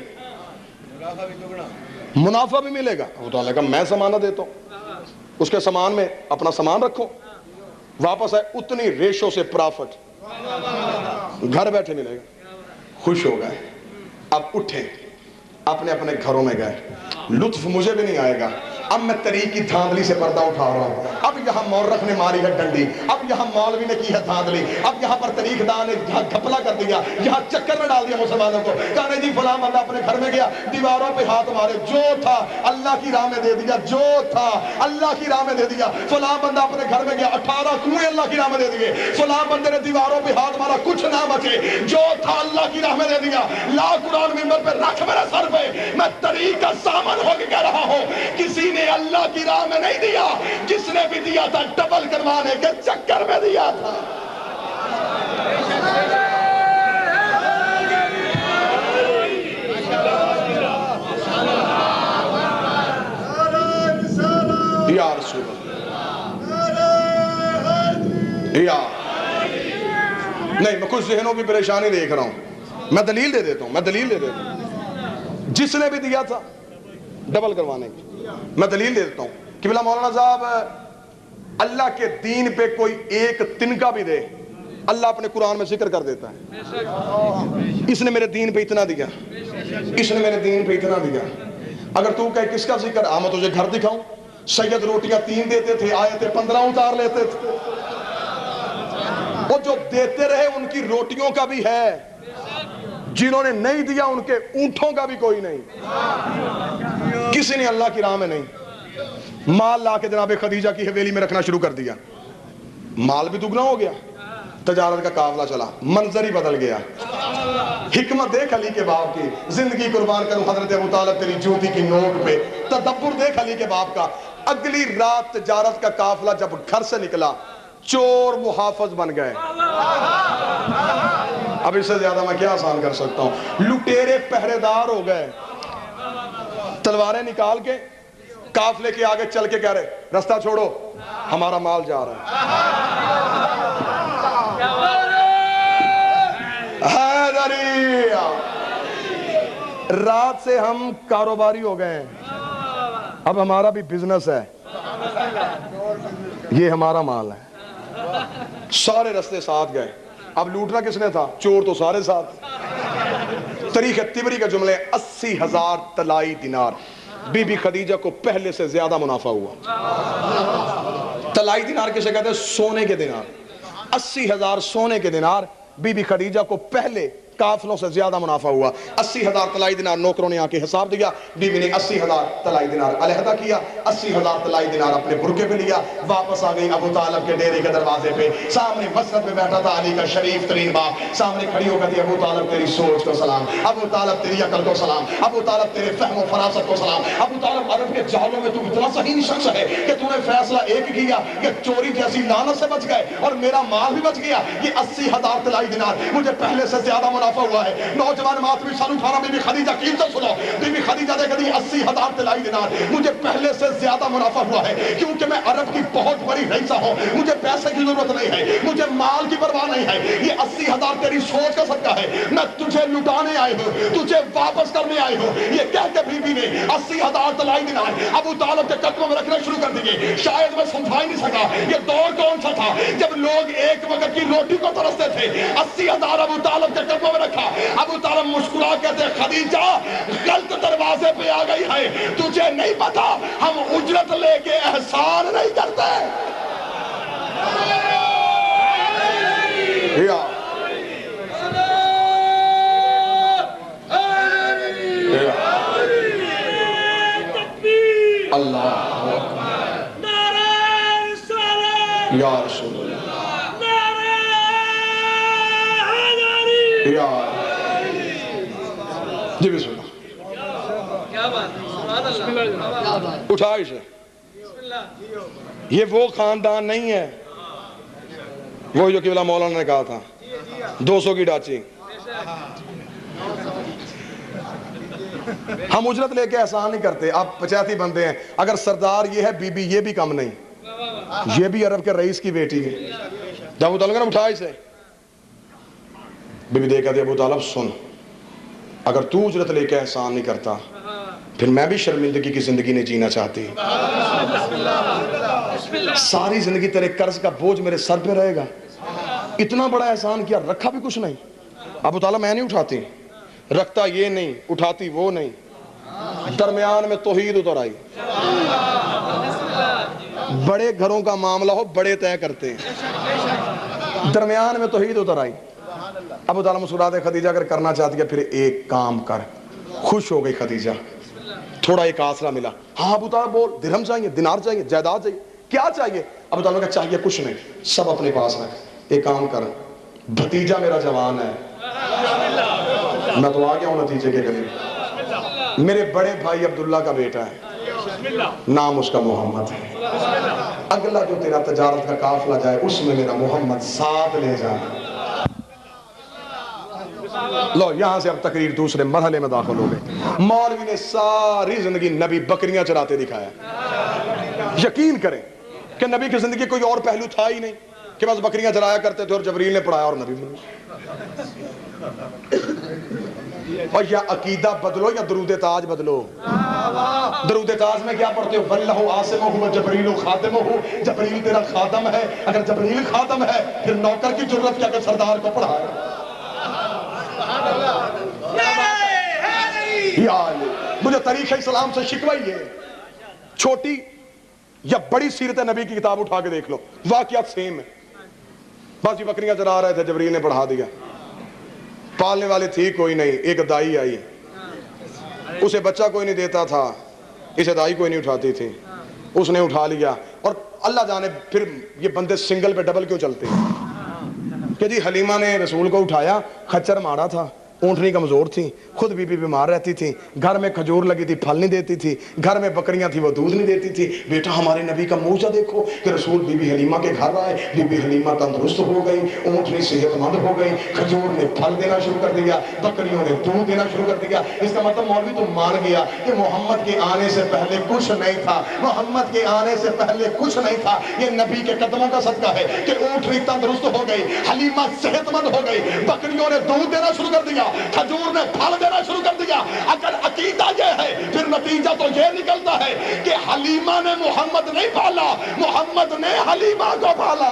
منافع بھی ملے گا. ابو طالب کہا میں سامانہ دیتا ہوں, اس کے سامان میں اپنا سامان رکھو, واپس آئے اتنی ریشو سے پرافٹ گھر بیٹھے ملے گا. خوش ہو گئے. اب اٹھے, اپنے اپنے گھروں میں گئے. لطف مجھے بھی نہیں آئے گا, اب میں طریق کی دھاندلی سے پردہ اٹھا رہا ہوں. اب یہاں مورخ نے ماری ہے ڈنڈی, اب یہاں مولوی نے کی ہے دھاندلی, اب یہاں پر طریق دان نے گھپلا کر دیا, یہاں چکر میں ڈال دیا مسلمانوں کو. کہا نہیں جی فلاں بندہ اپنے گھر میں گیا, دیواروں پہ ہاتھ مارے, جو تھا اللہ کی راہ میں دے دیا, جو تھا اللہ کی راہ میں دے دیا. فلاں بندہ اپنے گھر میں گیا, 18 کنویں اللہ کی راہ میں دے دیے. فلاں بندے نے دیواروں پہ ہاتھ مارا, کچھ نہ بچے, جو تھا اللہ کی راہ میں دے دیا. لا قرآن منبر پہ رکھ میرے سر پہ, میں طریق کا سامان ہو کے کہہ رہا ہوں, کسی نے اللہ کی راہ میں نہیں دیا, جس نے بھی دیا تھا ڈبل کروانے کے چکر میں دیا تھا. یا رسول اللہ, یا نہیں, میں کچھ ذہنوں کی پریشانی دیکھ رہا ہوں, میں دلیل دے دیتا ہوں. جس نے بھی دیا تھا ڈبل کروانے کی, میں دلیل دے دیتا ہوں کہ بلا مولانا صاحب اللہ کے دین پہ کوئی ایک تنکا بھی دے, اللہ اپنے قرآن میں ذکر کر دیتا ہے, اس نے میرے دین پہ اتنا دیا, اس نے میرے دین پہ اتنا دیا. اگر تو کہے کس کا ذکر, میں تجھے گھر دکھاؤں, سید روٹیاں 3 دیتے تھے, آیتیں 15 اتار لیتے تھے. وہ جو دیتے رہے ان کی روٹیوں کا بھی ہے, جنہوں نے نہیں دیا ان کے اونٹوں کا بھی کوئی نہیں. کسی نے اللہ کی راہ میں نہیں. مال لا کے جناب خدیجہ کی حویلی میں رکھنا شروع کر دیا, مال بھی دگنا ہو گیا, تجارت کا قافلہ چلا, منظر ہی بدل گیا. حکمت دیکھ علی کے باپ کی, زندگی قربان کروں حضرت ابو طالب تیری جوتی کی نوک پہ. تدبر دیکھ علی کے باپ کا. اگلی رات تجارت کا قافلہ جب گھر سے نکلا, چور محافظ بن گئے. اب اس سے زیادہ میں کیا آسان کر سکتا ہوں. لٹیرے پہرے دار ہو گئے, تلواریں نکال کے قافلے کے آگے چل کے کہہ رہے رستہ چھوڑو, ہمارا مال جا رہا ہے. رات سے ہم کاروباری ہو گئے ہیں, اب ہمارا بھی بزنس ہے, یہ ہمارا مال ہے. سارے رستے ساتھ گئے. اب لوٹنا کس نے تھا, چور تو سارے ساتھ. تاریخ تبری کا جملے 80,000 طلائی دینار بی بی خدیجہ کو پہلے سے زیادہ منافع ہوا. طلائی دینار کسے کہتے ہیں, سونے کے دینار. 80,000 سونے کے دینار بی بی خدیجہ کو پہلے قافلوں سے زیادہ منافع ہوا. 80,000 طلائی دینار نوکروں نے آ کے حساب دیا, بی بی نے 80,000 طلائی دینار علیحدہ کیا, 80,000 طلائی دینار اپنے برکے پہ لیا, واپس آ گئی ابو طالب کے ڈیرے کے دروازے پہ. سامنے مسجد میں بیٹھا تھا علی کا شریف ترین باپ, سامنے کھڑی ہو گئی, ابو طالب تیری سوچ کو سلام, ابو طالب تیری عقل کو سلام, ابو طالب تیرے فہم و فراست کو سلام. ابو طالب عرب کے جہلوں میں تو اتنا صحیح شخص ہے کہ تو نے فیصلہ ایک کیا کہ چوری جیسی لعنت سے بچ گئے اور میرا مال بھی بچ گیا. یہ 80,000 طلائی دینار مجھے پہلے سے زیادہ منافع منافع ہوا ہے. نوجوان ماتمی سال اٹھانا بی بی خدیجہ کی سے سنو. بی بی خدیجہ نے کہا 80,000 طلائی دینار مجھے پہلے سے زیادہ منافع ہوا ہے کیونکہ میں عرب کی بہت بڑی رئیسہ ہوں. مجھے پیسے کی ضرورت نہیں ہے, مجھے مال کی پرواہ نہیں ہے. یہ 80,000 تیری سوچ کا صدقہ ہے. میں تجھے لٹانے آئے ہوں, تجھے واپس کرنے آئے ہوں. یہ کہہ کے بی بی نے 80,000 طلائی دینار ابو طالب کے قدموں میں رکھنا شروع کر دیے. شاید میں سمجھا ہی نہیں سکا یہ دور کون سا تھا جب لوگ ایک وقت کی روٹی کو ترستے تھے. 80,000 ابو طالب کے قدموں میں رکھا. ابو طالب مسکرا کہتے خدیجہ غلط دروازے پہ آ گئی ہے, تجھے نہیں پتا ہم اجرت لے کے احسان نہیں کرتے. اللہ یا رسول اللہ یا جی بسم اللہ. اٹھا اسے. یہ وہ خاندان نہیں ہے وہ جو قبلہ مولانا نے کہا تھا 200 کی ڈاچی. ہم اجرت لے کے احسان نہیں کرتے. آپ پچاتی بندے ہیں. اگر سردار یہ ہے بی بی یہ بھی کم نہیں, یہ بھی عرب کے رئیس کی بیٹی ہے. جب ابو طالب نے اٹھا اسے, بی بی دیکھا دے ابو طالب سن, اگر تو اجرت لے کے احسان نہیں کرتا پھر میں بھی شرمندگی کی زندگی نہیں جینا چاہتی. ساری زندگی تیرے قرض کا بوجھ میرے سر پہ رہے گا. اتنا بڑا احسان کیا, رکھا بھی کچھ نہیں. ابو طالب میں نہیں اٹھاتی, رکھتا یہ نہیں, اٹھاتی وہ نہیں. درمیان میں توحید اتر آئی. بڑے گھروں کا معاملہ ہو بڑے طے کرتے ہیں, درمیان میں توحید اتر آئی. ابو طالب مسکراتے خدیجہ اگر کرنا چاہتی ہے پھر ایک کام کر. خوش ہو گئی خدیجہ, تھوڑا ایک آسرا ملا. ہاں ابو طالب بول, درہم چاہیے, دینار چاہیے, جائیداد چاہیے, کیا چاہیے؟ ابو طالب کا چاہیے کچھ نہیں, سب اپنے پاس رکھ. ایک کام کر, بھتیجا میرا جوان ہے, میں تو آ گیا ہوں نتیجے کے قریب. میرے بڑے بھائی عبداللہ کا بیٹا ہے, نام اس کا محمد ہے. اگلا جو تیرا تجارت کا قافلہ جائے اس میں میرا محمد ساتھ لے جانا. لو یہاں سے اب تقریر دوسرے مرحلے میں داخل ہو گئے. مولوی نے ساری زندگی نبی بکریاں چراتے دکھایا. یقین کریں کہ نبی کی زندگی کوئی اور پہلو تھا ہی نہیں کہ بس بکریاں چرایا کرتے تھے اور جبریل نے پڑھایا اور نبی اور یا عقیدہ بدلو یا درود تاج بدلو. درود تاج میں کیا پڑھتے ہو؟ بلہ عاصمہ و جبریل خاتمہ. جبریل تیرا خاتم ہے. اگر جبریل خاتم ہے پھر نوکر کی ضرورت کیا کہ سردار کو پڑھائے. مجھے تاریخ اسلام سے شکوہ یہ ہے, چھوٹی یا بڑی سیرت نبی کی کتاب اٹھا کے دیکھ لو, واقعات سیم ہے. بس یہ بکریاں چرا رہے تھے, جبریل نے پڑھا دیا. پالنے والی تھی کوئی نہیں, ایک دائی آئی, اسے بچہ کوئی نہیں دیتا تھا, اسے دائی کوئی نہیں اٹھاتی تھی, اس نے اٹھا لیا. اور اللہ جانے پھر یہ بندے سنگل پہ ڈبل کیوں چلتے ہیں کہ جی حلیمہ نے رسول کو اٹھایا, خچر مارا تھا, اونٹنی کمزور تھی, خود بی بی بیمار رہتی تھی, گھر میں کھجور لگی تھی پھل نہیں دیتی تھی, گھر میں بکریاں تھی وہ دودھ نہیں دیتی تھی. بیٹا ہمارے نبی کا موجہ دیکھو کہ رسول بی بی حلیمہ کے گھر آئے, بی بی حلیمہ تندرست ہو گئی, اونٹنی صحت مند ہو گئی, کھجور نے پھل دینا شروع کر دیا, بکریوں نے دودھ دینا شروع کر دیا. اس کا مطلب مولوی تو مان گیا کہ محمد کے آنے سے پہلے کچھ نہیں تھا, محمد کے آنے سے پہلے کچھ نہیں تھا. یہ نبی کے قدموں کا صدقہ ہے کہ اونٹنی تندرست ہو گئی, حلیمہ صحت مند ہو گئی, بکریوں نے دودھ دینا شروع کر دیا, کھجور نے پھل دینا شروع کر دیا. اگر عقیدہ یہ ہے پھر نتیجہ تو یہ نکلتا ہے کہ حلیمہ نے محمد نہیں پالا, محمد نے حلیمہ کو پالا.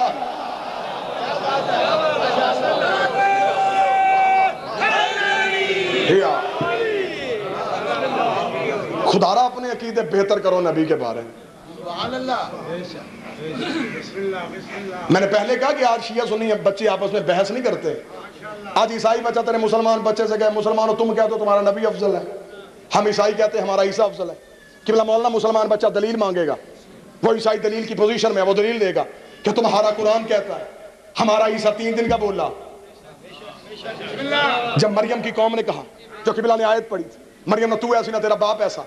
خدا را اپنے عقیدے بہتر کرو نبی کے بارے میں. میں نے پہلے کہا کہ آج شیعہ سنی بچے آپس میں بحث نہیں کرتے. آج عیسائی بچہ تیرے مسلمان بچے سے کہے مسلمانوں تم کہتے ہو تمہارا نبی افضل ہے, ہم عیسائی کہتے ہیں ہمارا عیسیٰ افضل ہے. قبلہ مولانا مسلمان بچہ دلیل مانگے گا, وہ عیسائی دلیل کی پوزیشن میں ہے, وہ دلیل دے گا کہ تمہارا قرآن کہتا ہے ہمارا عیسیٰ 3 دن کا بولا. جب مریم کی قوم نے کہا, جو قبلہ نے آیت پڑھی تھی, مریم نہ تو ایسی نہ تیرا باپ ایسا,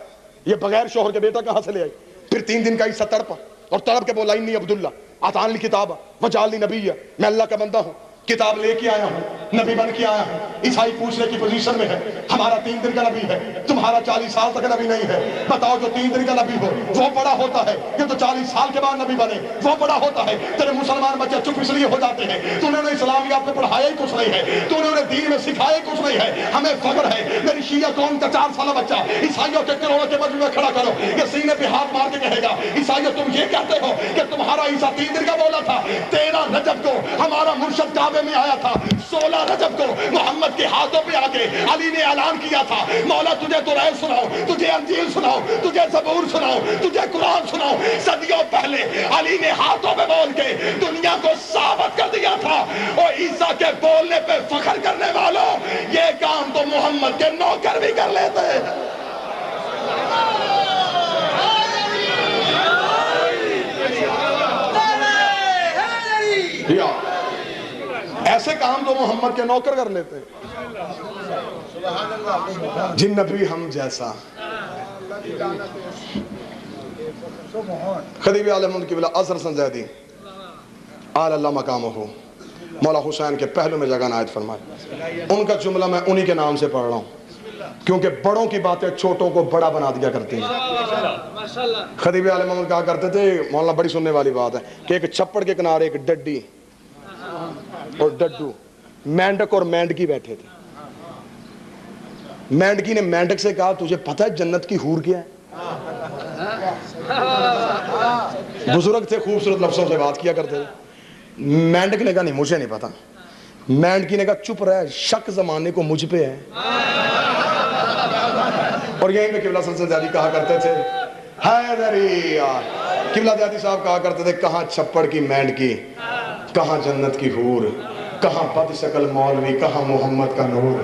یہ بغیر شوہر کے بیٹا کہاں سے لے آئی. پھر 3 دن کا عیسیٰ تڑپا اور تڑپ کے بولا انی عبداللہ آتانی الکتاب وجعلنی نبیہ, میں اللہ کا بندہ ہوں, کتاب لے کے آیا ہوں, نبی بن کے آیا ہے۔ عیسائی پوچھنے کی پوزیشن میں ہے، ہمارا 3 دن کا نبی ہے، تمہارا 40 سال تک نبی نہیں ہے۔ بتاؤ جو 3 دن کا نبی ہو وہ بڑا ہوتا ہے کہ تو 40 سال کے بعد نبی بنے وہ بڑا ہوتا ہے؟ تیرے مسلمان بچے چپ اس لیے ہو جاتے ہیں تو نے اسلامیات میں پڑھایا ہی کچھ نہیں ہے، تو نے دین میں سکھایا ہی کچھ نہیں ہے۔ ہمیں فخر ہے میری شیعہ قوم کا 4 سالہ بچہ عیسائیوں کے کروڑوں کے مجمع میں کھڑا کرو، یہ سینے پہ ہاتھ مار کے کہے گا عیسائیوں تم یہ کہتے ہو کہ تمہارا عیسیٰ 3 دن کا بولا تھا، 13 رجب کو ہمارا مرشد کعبے میں آیا تھا، 16 رجب کو محمد کے ہاتھوں پہ آ کے علی نے اعلان کیا تھا مولا تجھے تورات سناؤ، تجھے انجیل سناؤ، تجھے زبور سناؤ، تجھے قرآن سناؤ۔ صدیوں پہلے علی نے ہاتھوں پہ بول کے دنیا کو ثابت کر دیا تھا۔ اور عیسیٰ کے بولنے پہ فخر کرنے والوں یہ کام تو محمد کے نوکر بھی کر لیتے ہیں۔ ایسے کام تو محمد کے نوکر کر لیتے ہیں۔ جن نبی ہم جیسا خطیب عالم قبلہ اظہر سنزیدی آل اللہ مقامہ ہو مولا حسین کے پہلو میں جگہ عنایت فرمائے، ان کا جملہ میں انہی کے نام سے پڑھ رہا ہوں کیونکہ بڑوں کی باتیں چھوٹوں کو بڑا بنا دیا کرتی ہیں۔ خطیب عالم محمد کہا کرتے تھے، مولانا بڑی سننے والی بات ہے، کہ ایک چھپڑ کے کنارے ایک ڈڈی اور ڈڈو مینڈک اور مینڈکی بیٹھے تھے۔ مینڈکی نے مینڈک سے کہا تجھے پتہ ہے جنت کی حور کیا ہے؟ بزرگ تھے، خوبصورت لفظوں سے بات کیا کرتے تھے۔ مینڈک نے کہا نہیں مجھے نہیں پتا۔ مینڈکی نے کہا چپ رہ، شک زمانے کو مجھ پہ ہے۔ اور یہیں پہ قبلہ سلسلہ زیادی کہا کرتے تھے حیدری، قبلہ زیادی صاحب کہا کرتے تھے کہاں چھپڑ کی مینڈکی، کہاں جنت کی حور، کہاں بد شکل مولوی، کہاں محمد کا نور۔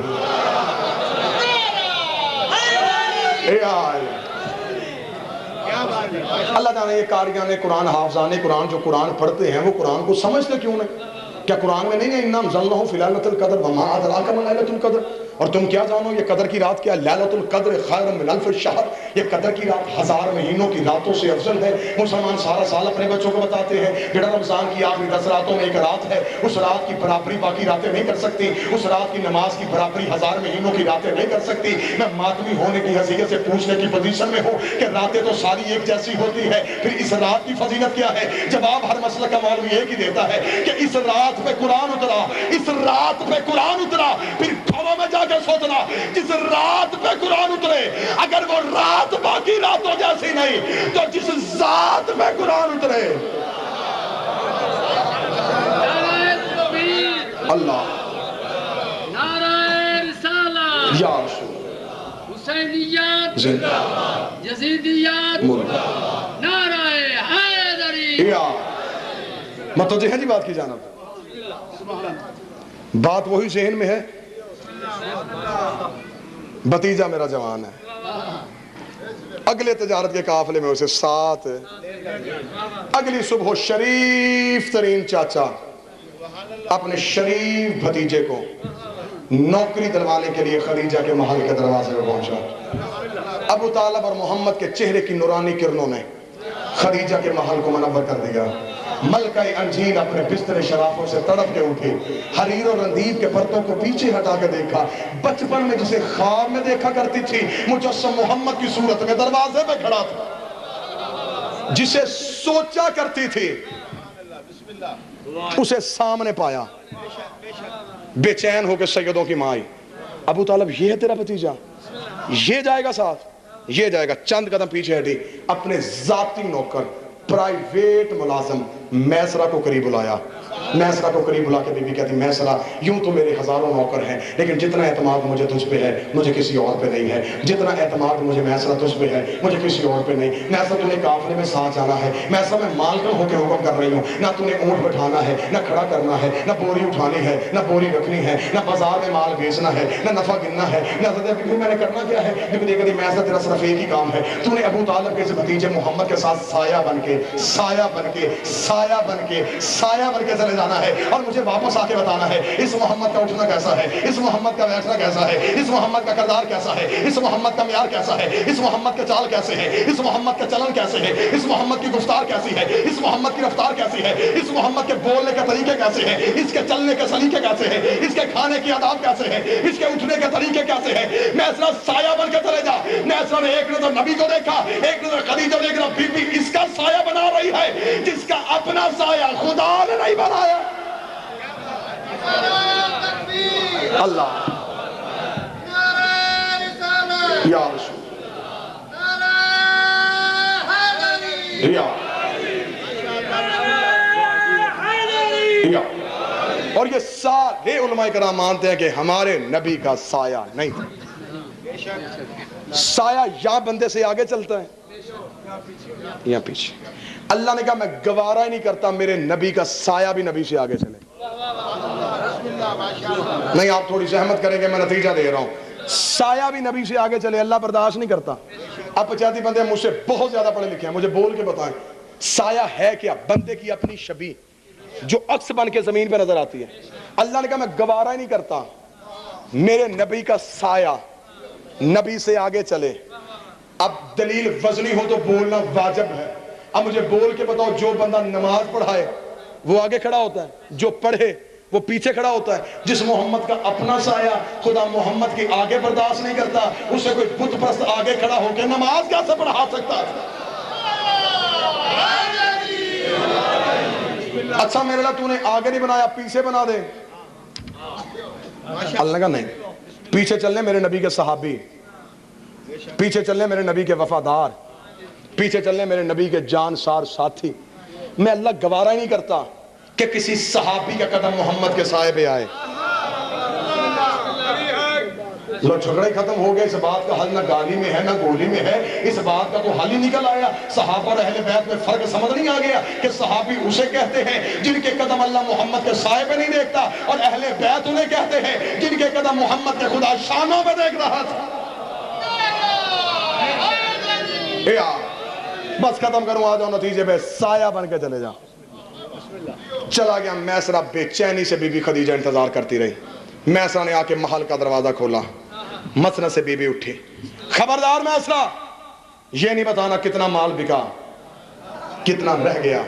اللہ جانے یہ قاریان قرآن، حافظان قرآن جو قرآن پڑھتے ہیں وہ قرآن کو سمجھتے کیوں نہیں؟ کیا قرآن میں نہیں ہے اِنَّا أَنزَلْنَاهُ فِي لَيْلَةِ الْقَدْرِ وَمَا أَدْرَاكَ مَا لَيْلَةُ الْقَدْرِ؟ اور تم کیا جانو یہ قدر کی رات کیا؟ لیلۃ القدر خیر من الف شہر، یہ قدر کی رات 1000 مہینوں کی راتوں سے افضل ہے۔ مسلمان سارا سال اپنے بچوں کو بتاتے ہیں بیٹا رمضان کی آخری 10 راتوں میں ایک رات ہے، اس رات کی برابری باقی راتیں نہیں کر سکتی، اس رات کی نماز کی برابری 1000 مہینوں کی راتیں نہیں کر سکتی۔ میں ماتمی ہونے کی حیثیت سے پوچھنے کی پوزیشن میں ہوں کہ راتیں تو ساری ایک جیسی ہوتی ہے، پھر اس رات کی فضیلت کیا ہے؟ جواب ہر مسئلہ کا مولوی ایک ہی دیتا ہے کہ اس رات پہ قرآن اترا، اس رات پہ قرآن اترا۔ پھر گھروں میں جا کے سوچنا جس رات پہ قرآن اترے اگر وہ رات باقی راتوں جیسی نہیں تو جس ذات پہ قرآن اترے اللہ نعرہ رسالہ یا رسول حسینیات زندہ یزیدیات مردہ نعرہ حیدری۔ یا متوجہ ہیں جی بات کی جانب؟ بات وہی ذہن میں ہے، بھتیجا میرا جوان ہے، اگلے تجارت کے قافلے میں اسے ساتھ، اگلی صبح شریف ترین چاچا اپنے شریف بھتیجے کو نوکری دلوانے کے لیے خدیجہ کے محل کے دروازے پر پہنچا۔ ابو طالب اور محمد کے چہرے کی نورانی کرنوں نے خدیجہ کے محل کو منور کر دیا۔ ملکہ انجیل اپنے بستر شرافوں سے تڑپ کے اٹھی، حریر اور رندیب کے پردوں کو پیچھے ہٹا کے دیکھا، بچپن میں جسے خواب میں دیکھا کرتی تھی مجسم محمد کی صورت میں دروازے پہ کھڑا تھا، جسے سوچا کرتی تھی اسے سامنے پایا، بے چین ہو کے سیدوں کی ماں آئی، ابو طالب یہ ہے تیرا بھتیجا، یہ جائے گا ساتھ، یہ جائے گا۔ چند قدم پیچھے ہٹی، اپنے ذاتی نوکر پرائیویٹ ملازم میسرہ کو قریب بلایا، میسرہ کو قریب بلا کے بی بی کہتی میسرہ یوں تو میرے ہزاروں نوکر ہیں لیکن جتنا اعتماد مجھے تجھ پہ ہے مجھے کسی اور پہ نہیں ہے، جتنا اعتماد مجھے میسرہ تجھ پہ ہے مجھے کسی اور پہ نہیں۔ میسرہ تمہیں قافلے میں ساتھ جانا ہے، میسرہ میں مالکن ہو کے حکم کر رہی ہوں، نہ تمہیں اونٹ بٹھانا ہے، نہ کھڑا کرنا ہے، نہ بوری اٹھانی ہے، نہ بوری رکھنی ہے، نہ بازار میں مال بیچنا ہے، نہ نفع گننا ہے، نہ میں نے کرنا کیا ہے؟ لیکن دیکھ میسرہ تیرا صرف ایک ہی کام ہے، تو نے ابو طالب کے بھتیجے محمد کے ساتھ سایہ بن کے سایہ بن کے سایہ بن کے سایہ بن کے چلے جانا ہے اور مجھے واپس آ کے بتانا ہے اس محمد کا اٹھنا کیسا ہے, اس محمد کا بیٹھنا کیسا ہے, اس محمد کا کردار کیسا ہے, اس محمد کا معیار کیسا ہے, اس محمد کے چال کیسے ہے, اس محمد کا چلن کیسے ہے, اس محمد کی گفتار کیسی ہے, اس محمد کی رفتار کیسی ہے, اس محمد کے بولنے کے طریقے کیسے ہیں, اس کے چلنے کے سلیقے کیسے ہیں, اس کے کھانے کی آداب کیسے ہیں, اس کے اٹھنے کے طریقے کیسے ہیں. میسرا سایہ بن کے چلے جا. میسرا نے ایک نظر نبی کو دیکھا, ایک نظر خدیجہ نے, ایک نظر بی بی اس کا سایہ بنا رہی ہے جس کا اپنا سایہ خدا نے نہیں بنایا. اللہ یا رسول یا اور یہ سارے علماء کرام مانتے ہیں کہ ہمارے نبی کا سایہ نہیں تھا. سایہ یا بندے سے آگے چلتا ہے یا پیچھے. اللہ نے کہا میں گوارا ہی نہیں کرتا میرے نبی کا سایہ بھی نبی سے آگے چلے. نہیں آپ تھوڑی زحمت کریں گے, میں نتیجہ دے رہا ہوں. سایہ بھی نبی سے آگے چلے اللہ برداشت نہیں کرتا. اب پچاتی بندے مجھ سے بہت زیادہ پڑھے لکھے ہیں, مجھے بول کے بتائیں سایہ ہے کیا؟ بندے کی اپنی شبیہ جو عکس بن کے زمین پہ نظر آتی ہے. اللہ نے کہا میں گوارا ہی نہیں کرتا میرے نبی کا سایہ نبی سے آگے چلے. اب دلیل وزنی ہو تو بولنا واجب ہے. اب مجھے بول کے بتاؤ جو بندہ نماز پڑھائے وہ آگے کھڑا ہوتا ہے, جو پڑھے وہ پیچھے کھڑا ہوتا ہے. جس محمد کا اپنا سایہ خدا محمد کے آگے برداشت نہیں کرتا, اسے کوئی بت پرست آگے کھڑا ہو کے نماز کیسے پڑھا سکتا ہے؟ اچھا میرے اللہ تو نے آگے نہیں بنایا پیچھے بنا دے. اللہ نے کہا نہیں, پیچھے چلنے میرے نبی کے صحابی, پیچھے چلنے میرے نبی کے وفادار, پیچھے چلنے میرے نبی کے جانسار ساتھی. میں اللہ گوارا ہی نہیں کرتا کہ کسی صحابی کا قدم محمد کے سائے پہ آئے. لو جھگڑے ختم ہو گئے. اس بات کا حل نہ گالی میں ہے نہ گولی میں ہے, اس بات کا تو حل ہی نکل آیا. صحابہ اور اہل بیت میں فرق سمجھ نہیں آ گیا کہ صحابی اسے کہتے ہیں جن کے قدم اللہ محمد کے سائے پہ نہیں دیکھتا, اور اہل بیت انہیں کہتے ہیں جن کے قدم محمد کے خدا شانوں پہ دیکھ رہا تھا. بس ختم کروں, آ جاؤ نتیجے پہ. سایہ بن کے چلے جا. چلا گیا میسرہ بے چینی سے بی بی خدیجہ انتظار کرتی رہی. میسرہ نے آ کے محل کا دروازہ کھولا. مسند سے بی بی اٹھی. خبردار میسرہ, یہ نہیں بتانا کتنا مال بکا, کتنا رہ گیا,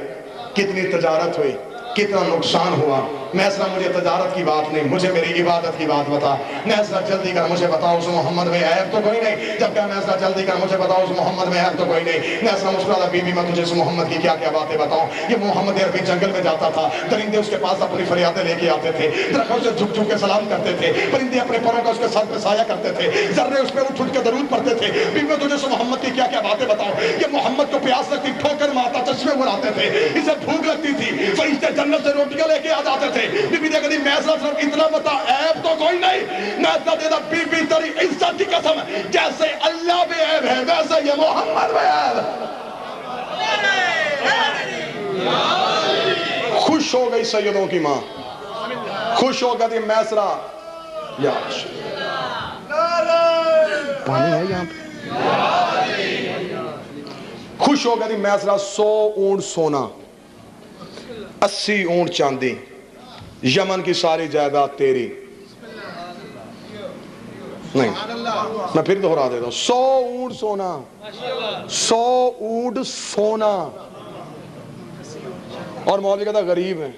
کتنی تجارت ہوئی, کتنا نقصان ہوا. میسرہ مجھے تجارت کی بات نہیں, مجھے میری عبادت کی بات بتا. میسرہ جلدی کر مجھے بتاؤ اس محمد میں عیب تو کوئی نہیں. جب کہ میسرہ جلدی کر مجھے بتاؤ اس محمد میں عیب تو کوئی نہیں. میسرہ مسکراتا بی بی میں تجھے اس محمد کی کیا کیا باتیں بتاؤں. یہ محمد عربی جنگل میں جاتا تھا, درندے اس کے پاس اپنی فریادیں لے کے آتے تھے, درختوں سے جھک جھک کے سلام کرتے تھے, پرندے اپنے پروں کا اس کے سر پہ سایہ کرتے تھے, ذرے اس پہ اٹھ اٹھ کے درود پڑھتے تھے. بی بی میں تجھے اس محمد کی کیا کیا باتیں بتاؤں. یہ محمد کو پیاس لگتی, ٹھوکر مارتا, چشمے بلاتے تھے, اسے بھوک لگتی تھی, فرشتے جنت سے روٹیاں لے کے آ جاتے تھے. بی بی نے کہا میسرہ صرف اتنا بتا, عیب تو کوئی نہیں. میسرہ دیتا بی بی تیری عزت کی قسم, جیسے اللہ بے عیب ہے ویسے یہ محمد بے عیب. خوش ہو گئی سیدوں کی ماں, خوش ہو گئی میسرہ. یا پانی ہے یہاں پہ. خوش ہو گئی میسرہ. 100 اونٹ سونا, 80 اونٹ چاندی, یمن کی ساری جائیداد تیری. نہیں میں پھر دہرا دیتا ہوں, 100 اونٹ سونا, 100 اونٹ سونا. اور مولوی کہتا غریب ہیں.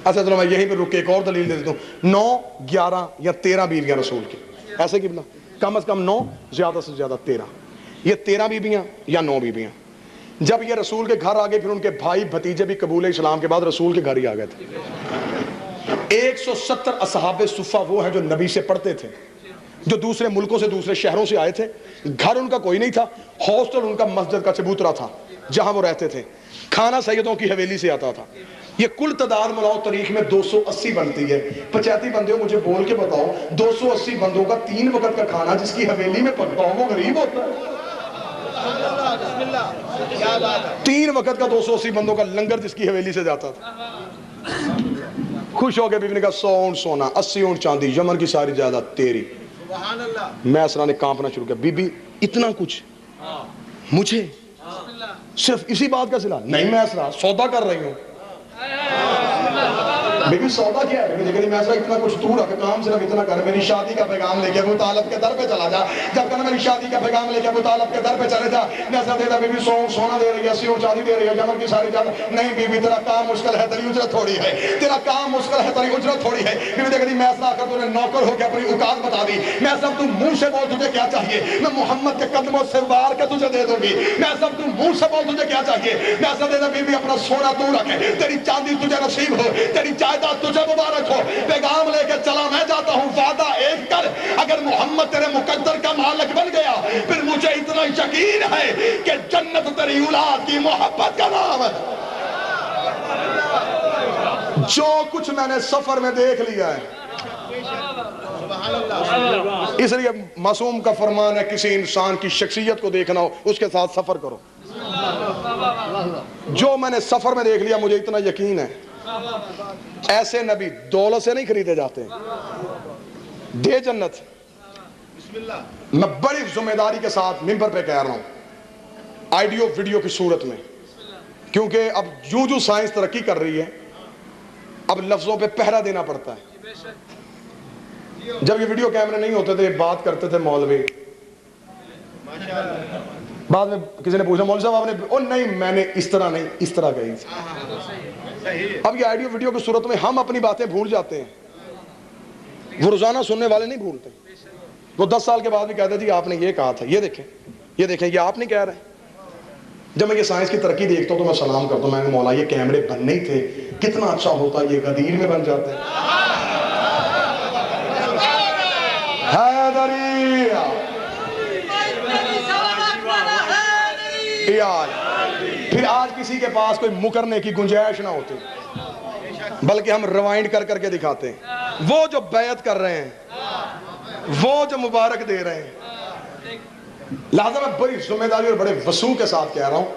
اچھا چلو میں یہیں پہ رک کے ایک اور دلیل دے دیتا ہوں. 9, 11 یا 13 بیویاں رسول کی, ایسے کی بنا کم از کم 9, زیادہ سے زیادہ 13. یہ 13 بیویاں یا 9 بیویاں. جب یہ رسول کے گھر آگئے, پھر ان کے بھائی بھتیجے بھی قبول اسلام کے بعد رسول کے گھر ہی آ گئے تھے. 170 اصحاب صفہ وہ ہیں جو نبی سے پڑھتے تھے, جو دوسرے ملکوں سے دوسرے شہروں سے آئے تھے. گھر ان کا کوئی نہیں تھا, ہاسٹل ان کا مسجد کا چبوترا تھا جہاں وہ رہتے تھے. کھانا سیدوں کی حویلی سے آتا تھا. یہ کل تعداد ملاؤ تاریخ میں 280 بنتی ہے. 85 بندے ہو مجھے بول کے بتاؤ 280 بندوں کا 3 وقت کا کھانا جس کی حویلی میں پکتا ہو وہ غریب ہوتا ہے. 3 وقت کا 280 بندوں کا لنگر جس کی حویلی سے جاتا تھا. خوش ہو کے بیوی نے کہا 100 اونٹ سونا, 80 اونٹ چاندی, یمن کی ساری جائیداد تیری. میسرہ نے کانپنا شروع کیا. بی بی اتنا کچھ مجھے صرف اسی بات کا صلہ نہیں، میں اسرا سودا کر رہی ہوں. بیبی سودا کیا ہے؟ لیکن میں ایسا اتنا کچھ دور رکھ کام صرف اتنا کر، میری شادی کا پیغام لے کے ابو طالب کے در پہ چلا جا. جب کہنا میری شادی کا پیغام لے کے ابو طالب کے در پہ چلے جا. نظر دے دا بیبی سونا دے رہی ہے، سیور چاندی دے رہی ہے، جمر کی ساری جان. نہیں بیبی تیرا کام مشکل ہے، تیری اجرت تھوڑی ہے. تیرا کام مشکل ہے، تیری اجرت تھوڑی ہے. بیبی دیکھتی میں ایسا کر، تو نے نوکر ہو کے اپنی اوقات بتا دی. میں سب تو منہ سے بول تجھے کیا چاہیے، میں محمد کے قدموں سے وار کے تجھے دے دوں گی. میں سب تو منہ سے بول تجھے کیا چاہیے. میں ایسا دے دا بیبی اپنا سونا تو رکھے، تیری چاندی تجھے نصیب ہو، تیری جائیداد تجھے مبارک ہو. پیغام لے کے چلا میں جاتا ہوں، وعدہ ایک کر، اگر محمد تیرے مقدر کا مالک بن گیا پھر مجھے اتنا یقین ہے کہ جنت تیری اولاد کی محبت کا نام ہے. جو کچھ میں نے سفر میں دیکھ لیا ہے، اس لیے معصوم کا فرمان ہے کسی انسان کی شخصیت کو دیکھنا ہو اس کے ساتھ سفر کرو. جو میں نے سفر میں دیکھ لیا مجھے اتنا یقین ہے ایسے نبی دولت سے نہیں خریدے جاتے. دے جنت. میں بڑی ذمہ داری کے ساتھ ممبر پہ کہہ رہا ہوں، آئیڈیو ویڈیو کی صورت میں، کیونکہ اب جو سائنس ترقی کر رہی ہے اب لفظوں پہ پہرا دینا پڑتا ہے. جب یہ ویڈیو کیمرے نہیں ہوتے تھے بات کرتے تھے مولوی، بعد میں کسی نے پوچھا مولوی صاحب آپ نے، او نہیں میں نے اس طرح نہیں اس طرح کہی. اب یہ آئیڈیو ویڈیو کی صورت میں ہم اپنی باتیں بھول جاتے ہیں، وہ روزانہ سننے والے نہیں بھولتے. وہ 10 سال کے بعد بھی کہتے جی آپ نے یہ کہا تھا، یہ دیکھیں یہ آپ نہیں کہہ رہے. جب میں یہ سائنس کی ترقی دیکھتا ہوں تو میں سلام کرتا ہوں، میں مولا یہ کیمرے بننے ہی تھے، کتنا اچھا ہوتا یہ غدیر میں بن جاتے. پھر آج کسی کے پاس کوئی مکرنے کی گنجائش نہ ہوتی، بلکہ ہم روائنڈ کر کر کے دکھاتے ہیں. وہ جو بیعت کر رہے ہیں، وہ جو مبارک دے رہے ہیں، لہذا میں بڑی ذمہ داری اور بڑے وسوع کے ساتھ کہہ رہا ہوں،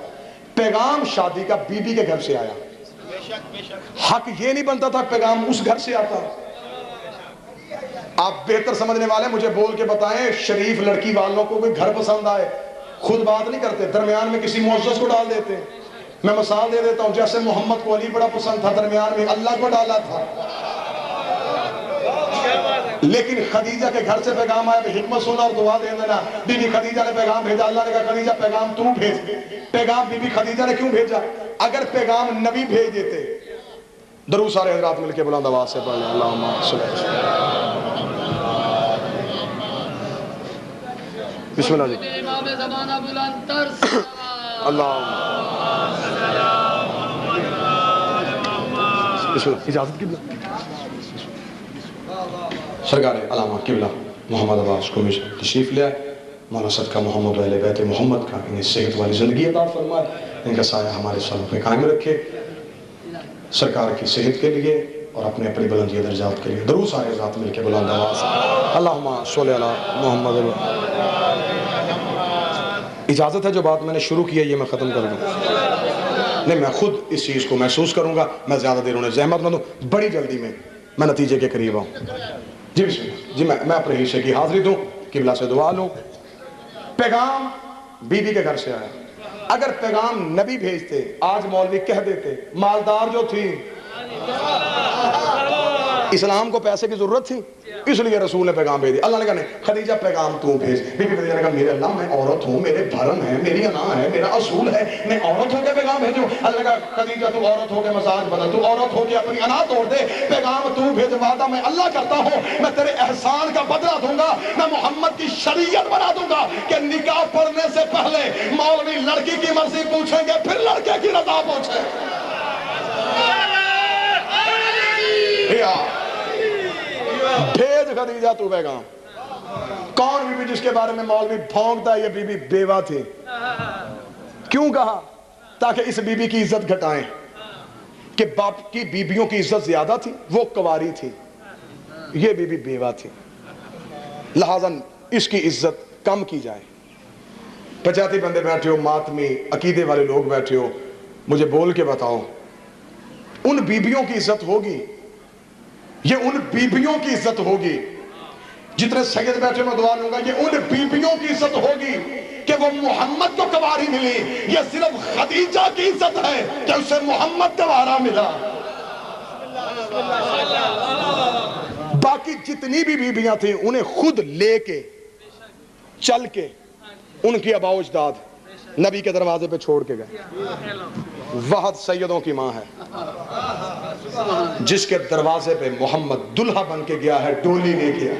پیغام شادی کا بی بی کے گھر سے آیا. حق یہ نہیں بنتا تھا پیغام اس گھر سے آتا. آپ بہتر سمجھنے والے مجھے بول کے بتائیں، شریف لڑکی والوں کو کوئی گھر پسند آئے خود بات نہیں کرتے، درمیان میں کسی معزز کو ڈال دیتے. میں مثال دے دیتا ہوں، جیسے محمد کو علی بڑا پسند تھا، درمیان میں اللہ کو ڈالا تھا. لیکن خدیجہ کے گھر سے پیغام آیا، حکمت سننا اور دعا دے دینا. بی بی خدیجہ نے پیغام بھیجا، اللہ نے کہا خدیجہ پیغام تو بھیج. پیغام بی بی خدیجہ نے کیوں بھیجا؟ اگر پیغام نبی بھیج دیتے. درود سارے حضرات مل کے بلند آواز سے پڑھ لیں، اللہم صلی اللہ علیہ وسلم. بسم اللہ جی. امام زمانہ بلند تر اللہ بسم اللہ. اجازت کی سرکار علامہ قبلہ محمد عباس کو تشریف لے آئے. مولا صدقہ محمد و اہل بیت محمد کا انہیں صحت والی زندگی عطا فرمائے، ان کا سایہ ہمارے سالوں پہ قائم رکھے، سرکار کی صحت کے لیے اور اپنے اپنی بلندی درجات کے لیے. درود سارے ذات مل کے بلند آواز اللہم صلی علی محمد. اجازت ہے جو بات میں نے شروع کی ہے یہ میں ختم کر دوں؟ نہیں، میں خود اس چیز کو محسوس کروں گا، میں زیادہ دیر انہیں زحمت نہ دوں، بڑی جلدی میں نتیجے کے قریب آؤں. جی بسم اللہ. جی میں اپنے حصے کی حاضری دوں، قبلہ سے دعا لوں. پیغام بی بی کے گھر سے آیا. اگر پیغام نبی بھیجتے آج مولوی کہہ دیتے مالدار جو تھی، اسلام کو پیسے کی ضرورت تھی اس لیے رسول نے پیغام بھیج دیا. اللہ نے کہا نہیں خدیجہ پیغام تو بھیج. بی بی خدیجہ نے کہا میرے اللہ میں عورت ہوں، میرے بھرم ہے، میری انا ہے، میرا اصول ہے، میں عورت ہو کے پیغام بھیجوں. اللہ نے کہا خدیجہ تو عورت ہو کے مزاج بدل، تو عورت ہو کے اپنی انا توڑ دے، پیغام تو بھیج. وعدہ میں اللہ کرتا ہوں میں تیرے احسان کا بدلہ دوں گا، میں محمد کی شریعت بنا دوں گا کہ نکاح پڑھنے سے پہلے مولوی لڑکی کی مرضی پوچھیں گے پھر لڑکے کی رضا پوچھیں. بھیج خدیجہ تو پیغام. کون بی بی جس کے بارے میں مولوی بھونکتا ہے یہ بی بی بیوہ تھی؟ کیوں کہا؟ تاکہ اس بی بی کی عزت گھٹائیں کہ باپ کی بیویوں کی عزت زیادہ تھی، وہ کواری تھی، یہ بی بی بیوہ تھی، لہذا اس کی عزت کم کی جائے. پچاتی بندے بیٹھے ہو، ماتمی عقیدے والے لوگ بیٹھے ہو، مجھے بول کے بتاؤ ان بیویوں کی عزت ہوگی؟ یہ ان بیویوں کی عزت ہوگی. جتنے سید بیٹھے میں دعا لوں گا، یہ ان بیویوں کی عزت ہوگی کہ وہ محمد کو کنواری ملی، یہ صرف خدیجہ کی عزت ہے کہ اسے محمد کنوارا ملا۔ باقی جتنی بھی بیویاں تھیں انہیں خود لے کے چل کے ان کی آباء و اجداد نبی کے دروازے پہ چھوڑ کے گئے۔ وحد سیدوں کی ماں ہے، جس کے دروازے پہ محمد دلہا بن کے گیا ہے، ڈولی لے گیا۔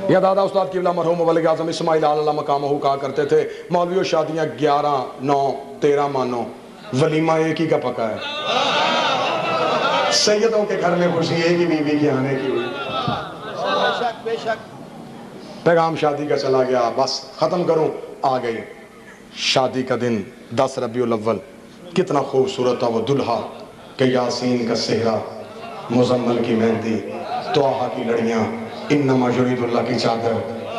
یا دادا استاد قبلہ مرحوم ولی اعظم اسماعیل علیہ مقامہ کہا کرتے تھے، مولویوں شادیاں 11 9 13 مانو، ولیمہ ایک ہی کا پکا ہے۔ سیدوں کے گھر میں خوشی ایک ہی بیوی کے آنے کی ہوئی۔ بے شک پیغام شادی کا چلا گیا، بس ختم کروں، آ گئی شادی کا دن 10 ربیع الاول۔ کتنا خوبصورت تھا وہ دلہا کہ یاسین کا صحرا، مزمل کی مہندی، طٰہٰ کی لڑیاں، انما یرید اللہ کی چادر،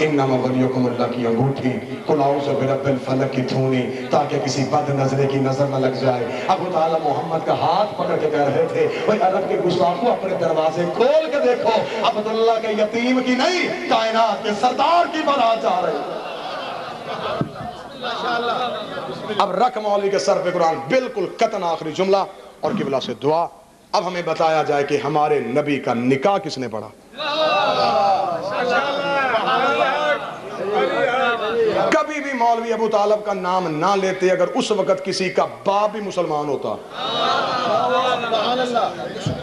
انما ولیکم اللہ کی انگوٹھی، قل اعوذ برب الفلق کی دھونی، تاکہ کسی بد نظرے کی نظر نہ لگ جائے۔ ابو تعالیٰ محمد کا ہاتھ پکڑ کے کہہ رہے تھے، بھئی عرب کے گستاخوں اپنے دروازے کھول کے دیکھو، عبداللہ کے یتیم کی نہیں، کائنات کے سردار کی بارات جا رہی ہے۔ اب رکھ مولوی کے سر پہ قرآن، بالکل قطعاً آخری جملہ اور قبلہ سے دعا۔ اب ہمیں بتایا جائے کہ ہمارے نبی کا نکاح کس نے پڑھا۔ کبھی بھی مولوی ابو طالب کا نام نہ لیتے اگر اس وقت کسی کا باپ بھی مسلمان ہوتا۔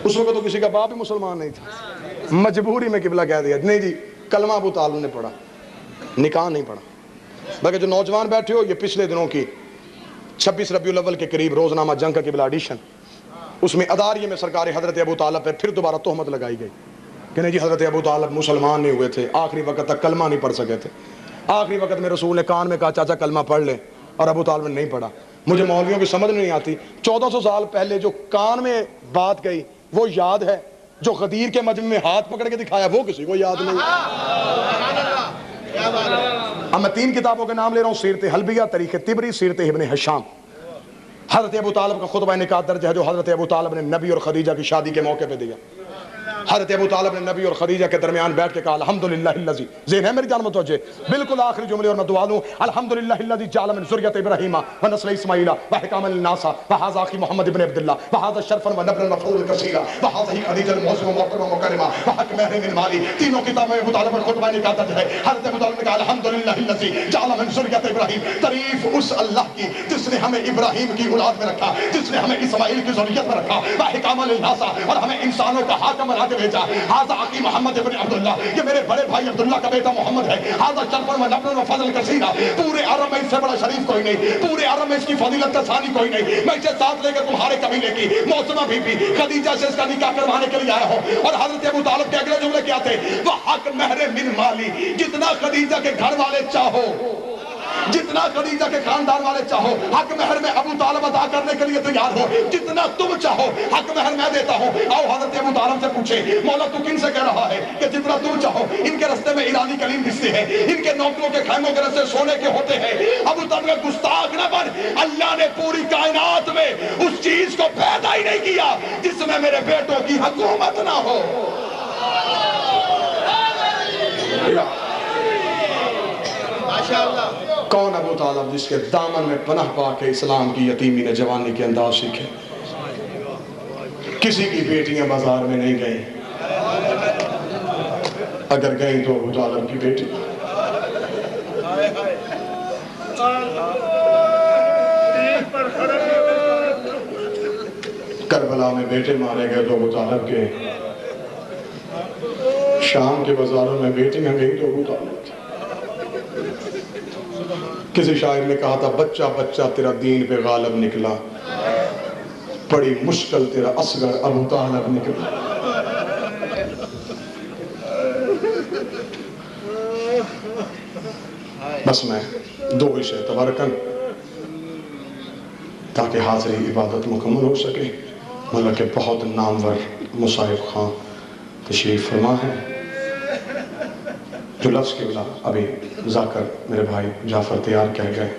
اس وقت تو کسی کا باپ بھی مسلمان نہیں تھا، مجبوری میں قبلہ کہہ دیا نہیں جی کلمہ ابو طالب نے پڑھا، نکاح نہیں پڑھا۔ بلکہ جو نوجوان بیٹھے ہو، یہ پچھلے دنوں کی 26 ربیع الاول کے قریب روزنامہ جنگ کا قبلہ ایڈیشن، اس میں اداریے میں سرکار حضرت ابو طالب پہ پھر دوبارہ تہمت لگائی گئی کہ نہیں جی حضرت ابو طالب مسلمان نہیں ہوئے تھے، آخری وقت تک کلمہ نہیں پڑھ سکے تھے۔ آخری وقت میں رسول نے کان میں کہا چاچا کلمہ پڑھ لیں، اور ابو طالب نے نہیں پڑھا۔ مجھے مولویوں کی سمجھ نہیں آتی، 1400 سال پہلے جو کان میں بات گئی وہ یاد ہے، جو غدیر کے مجمع میں ہاتھ پکڑ کے دکھایا وہ کسی کو یاد نہیں۔ اب میں 3 کتابوں کے نام لے رہا ہوں، سیرت حلبیہ، تاریخ طبری، سیرت ابن ہشام۔ حضرت ابو طالب کا خطبہ نکاح درج ہے جو حضرت ابو طالب نے نبی اور خدیجہ کی شادی کے موقع پہ دیا۔ حضرت ابو طالب نے نبی اور خدیجہ کے درمیان بیٹھ کے کہا الحمدللہ الذی، ذہن ہے میری جان متوجہ، بالکل آخری جملے اور میں دعا دوں، الحمدللہ الذی جعل من ذریۃ ابراہیم ونسل اسماعیل وحکاما للناس وھذا اخی محمد ابن عبد اللہ وھذا شرفا ونبلا وفضلا کثیرا وھذہ خدیجہ المعظمہ محترمہ مکرمہ وحق مہر من مالی۔ تینوں کتابوں میں ابو طالب کا خطبہ نکاح درج ہے۔ حضرت ابو طالب نے کہا الحمدللہ الذی جعل من ذریۃ ابراہیم، تعریف اس اللہ کی جس نے ہمیں ابراہیم کی اولاد میں رکھا، جس نے ہمیں اسماعیل کی ذریت میں رکھا، وحکاما للناس، اور ہمیں انسانوں کا حاکم بنا کے بھیجا۔ ھذا اخی محمد ابن عبداللہ، یہ میرے بڑے بھائی عبداللہ کا بیٹا محمد ہے۔ ھذا شرفا ونبلا وفضلا کثیرا، پورے عرب میں اس سے بڑا شریف کوئی نہیں، پورے عرب میں اس کی فضیلت کا ثانی کوئی نہیں۔ میں اسے ساتھ لے کر تمہارے قبیلے کی معظمہ بی بی خدیجہ سے اس کا نکاح کروانے کے لیے آیا ہوں۔ اور حضرت ابو طالب کے اگلے جملے کیا تھے؟ وحق مہر من مالی، جتنا خدیجہ کے گھر والے چاہو، جتنا خدیجہ کے خاندان والے چاہو، حق مہر میں ابو طالب ادا کرنے کے لیے تیار ہو، جتنا تم چاہو حق مہر میں دیتا ہوں۔ آؤ حضرت ابو طالب سے پوچھے مولا تو کن سے کہہ رہا ہے کہ جتنا تم چاہو؟ ان کے رستے میں ایرانی کلیم بستے ہیں، ان کے نوکروں کے خیموں کے رستے سونے کے ہوتے ہیں۔ ابو طالب کا گستاخ نہ بن، اللہ نے پوری کائنات میں اس چیز کو پیدا ہی نہیں کیا جس میں میرے بیٹوں کی حکومت نہ ہو۔ کون ابو طالب جس کے دامن میں پناہ پا کے اسلام کی یتیمی نے جوانی کے انداز سیکھے؟ کسی کی بیٹیاں بازار میں نہیں گئیں، اگر گئیں تو ابو طالب کی بیٹی۔ کربلا میں بیٹے مارے گئے تو ابو طالب کے، شام کے بازاروں میں بیٹیاں گئیں تو ابو طالب کے۔ کسی شاعر نے کہا تھا بچہ بچہ تیرا دین پہ غالب نکلا، بڑی مشکل تیرا اصغر ابو طالب نکلا۔ بس میں دو عشاء تبارکن تاکہ حاضری عبادت مکمل ہو سکے، ملک کے بہت نامور مصاحب خان تشریف فرما ہے، جو لفظ کے بلا ابھی ذاکر میرے بھائی جعفر تیار کہہ گئے،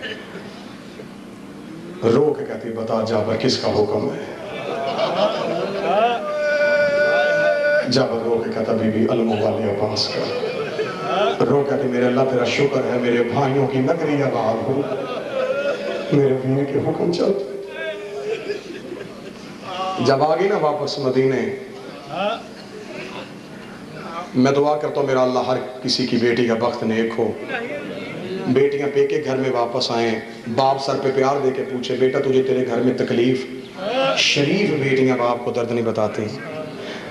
رو کے کہتی بتا جعفر کس کا حکم ہے؟ جعفر رو کے کہتا بی بی المغالی عباس کا۔ رو کہتے میرے اللہ تیرا شکر ہے میرے بھائیوں کی نگری آباد ہو، میرے پیر کے حکم چلتے۔ جب آگئی نا واپس مدینے، میں دعا کرتا ہوں میرا اللہ ہر کسی کی بیٹی کا بخت نیک ہو، بیٹیاں پے کے گھر میں واپس آئیں، باپ سر پہ پیار دے کے پوچھے بیٹا تجھے تیرے گھر میں تکلیف، شریف بیٹیاں باپ کو درد نہیں بتاتی۔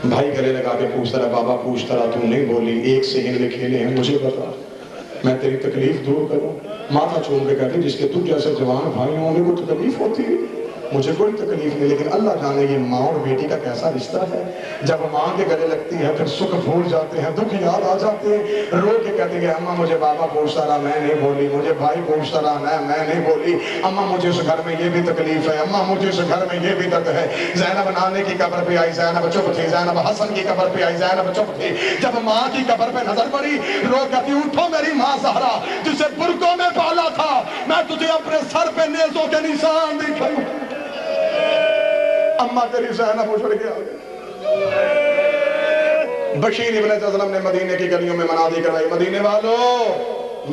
بھائی گلے لگا کے پوچھتا رہا بابا پوچھتا رہا تو نہیں بولی، ایک سیکنڈ میں کھیلے ہیں مجھے بتا میں تیری تکلیف دور کروں۔ ماتھا چوم کے کہتی جس کے تجھ جیسے جوان بھائی ہوں انہیں کو تکلیف ہوتی ہے، مجھے کوئی تکلیف نہیں، لیکن اللہ جانے یہ ماں اور بیٹی کا کیسا رشتہ ہے، جب ماں کے گلے لگتی ہے پھر سکھ بھول جاتے ہیں، دکھ یاد آ جاتے ہیں، رو کے کہتے ہیں اماں مجھے بابا پوچھتا رہا میں نہیں بولی، مجھے بھائی پوچھتا رہا میں نہیں بولی، اماں مجھے اس گھر میں یہ بھی تکلیف ہے، اماں مجھے اس گھر میں یہ بھی درد ہے۔ زینب نانے کی قبر پہ آئی زینب چپ تھی، زینب حسن کی قبر پہ آئی زینب چپ تھی، جب ماں کی قبر پہ نظر پڑی رو کہتی اٹھو میری ماں زہرا جسے برقوں میں پالا تھا، میں تجھے اپنے سر پہ نیزوں کے نشان دکھاؤں۔ اماں تیری زینب اجڑ گیا۔ بشیر ابن جزلم نے مدینے کی گلیوں میں منادی کروائی مدینے والو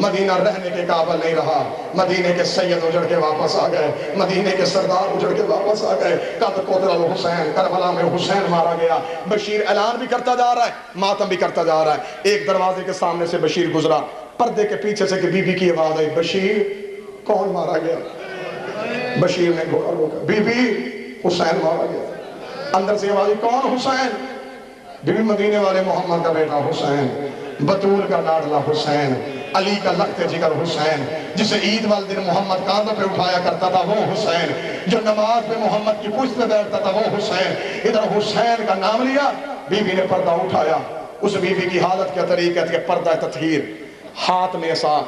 مدینہ رہنے کے قابل نہیں رہا، مدینے کے سید اجڑ کے واپس آ گئے، مدینے کے سردار اجڑ کے واپس آ گئے، قد قتل الحسین کربلا میں حسین مارا گیا۔ بشیر اعلان بھی کرتا جا رہا ہے ماتم بھی کرتا جا رہا ہے۔ ایک دروازے کے سامنے سے بشیر گزرا، پردے کے پیچھے سے کہ بی بی کی آواز آئی بشیر کون مارا گیا؟ بشیر نے گھوڑا روکا بی بی حسین مارا گیا۔ اندر سے آواز کون حسین؟ بی بی مدینے والے محمد کا بیٹا حسین، بطول کا لاڈلا حسین، علی کا لخت جگر حسین، جسے عید والے دن محمد کاندھوں پہ اٹھایا کرتا تھا وہ حسین، جو نماز پہ محمد کی پشت پہ بیٹھتا تھا وہ حسین۔ ادھر حسین کا نام لیا، بی بی نے پردہ اٹھایا۔ اس بی بی کی حالت کیا طریقہ تھی کہ پردہ تطہیر، ہاتھ میں ایسا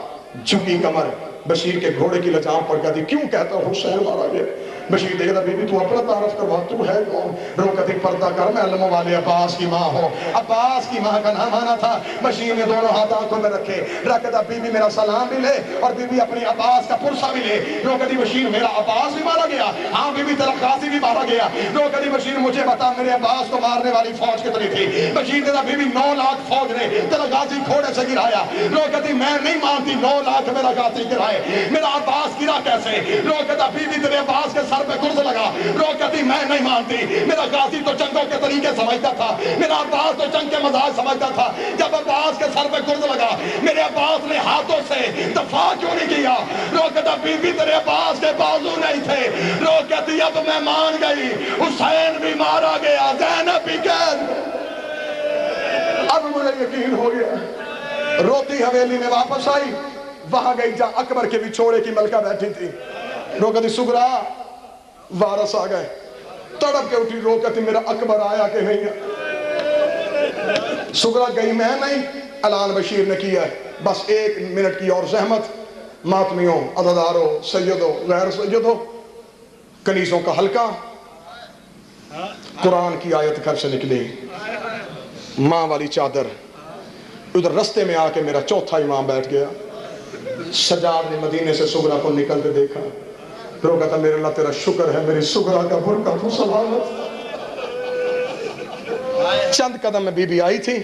جھکی کمر، بشیر کے گھوڑے کی لجام پڑ گئی، کیوں کہتا حسین مارا گیا؟ بشیر دیکھتا بی بی تو اپنا تعارف کروا تو ہے کون؟ رو کہتی پردہ کر میں علموں والے عباس کی ماں ہوں۔ عباس کی ماں کا نام آنا تھا۔ بشیر نے دونوں ہاتھ آنکھوں میں رکھے، رکھتا بی بی میرا سلام بھی لے اور بی بی اپنی عباس کا پرسہ بھی لے۔ رو کہتی بشیر میرا عباس بھی مارا گیا؟ ہاں بی بی تیرا قاضی بھی مارا گیا۔ رو کہتی بشیر مجھے بتا میرے عباس کو مارنے والی فوج کتنی تھی؟ بشیر کہتا بی بی 9 لاکھ فوج نے تیرا غازی گھوڑے سے گرایا۔ رو کہتی میں نہیں مانتی 9 لاکھ میرا غازی گرائے، میرا عباس گرا کیسے؟ رو کہتا بی بی تیرے عباس کے سر پہ گرز لگا۔ رو کہتی میں نہیں مانتی، میرا غازی تو جنگوں کے طریقے سمجھتا تھا، میرا عباس تو جنگ کے مزاج سمجھتا تھا۔ جب عباس کے سر پہ گرز لگا میرے عباس نے ہاتھوں سے دفاع کیوں نہیں کیا؟ رو کہتا بی بی تیرے عباس کے بازو نہیں تھے۔ رو کہتی اب میں مان گئی، حسین بھی مارا گیا، زینب بھی قید۔ اب مجھے یقین ہو گیا۔ روتی حویلی میں واپس آئی، وہاں گئی جہاں اکبر کے بچھوڑے کی ملکہ بیٹھی تھی۔ رو کہتی سگرا وارث آ گئے، تڑپ کے اٹھی، رو کہتی میرا اکبر آیا کہ نہیں؟ سگرا گئی میں نہیں، اعلان بشیر نے کیا ہے، بس 1 منٹ کی اور زحمت، ماتمیوں عزاداروں سیدوں غیر سیدوں کنیزوں کا حلقہ، قرآن کی آیت گھر سے نکلی، ماں والی چادر، ادھر رستے میں آ کے میرا چوتھا امام بیٹھ گیا۔ سجاد نے مدینے سے سگرا کو نکلتے دیکھا، رو کہتا میرے اللہ تیرا شکر ہے میری سگرا کا برکہ تو سلامت۔ چند قدم میں بی بی آئی تھی،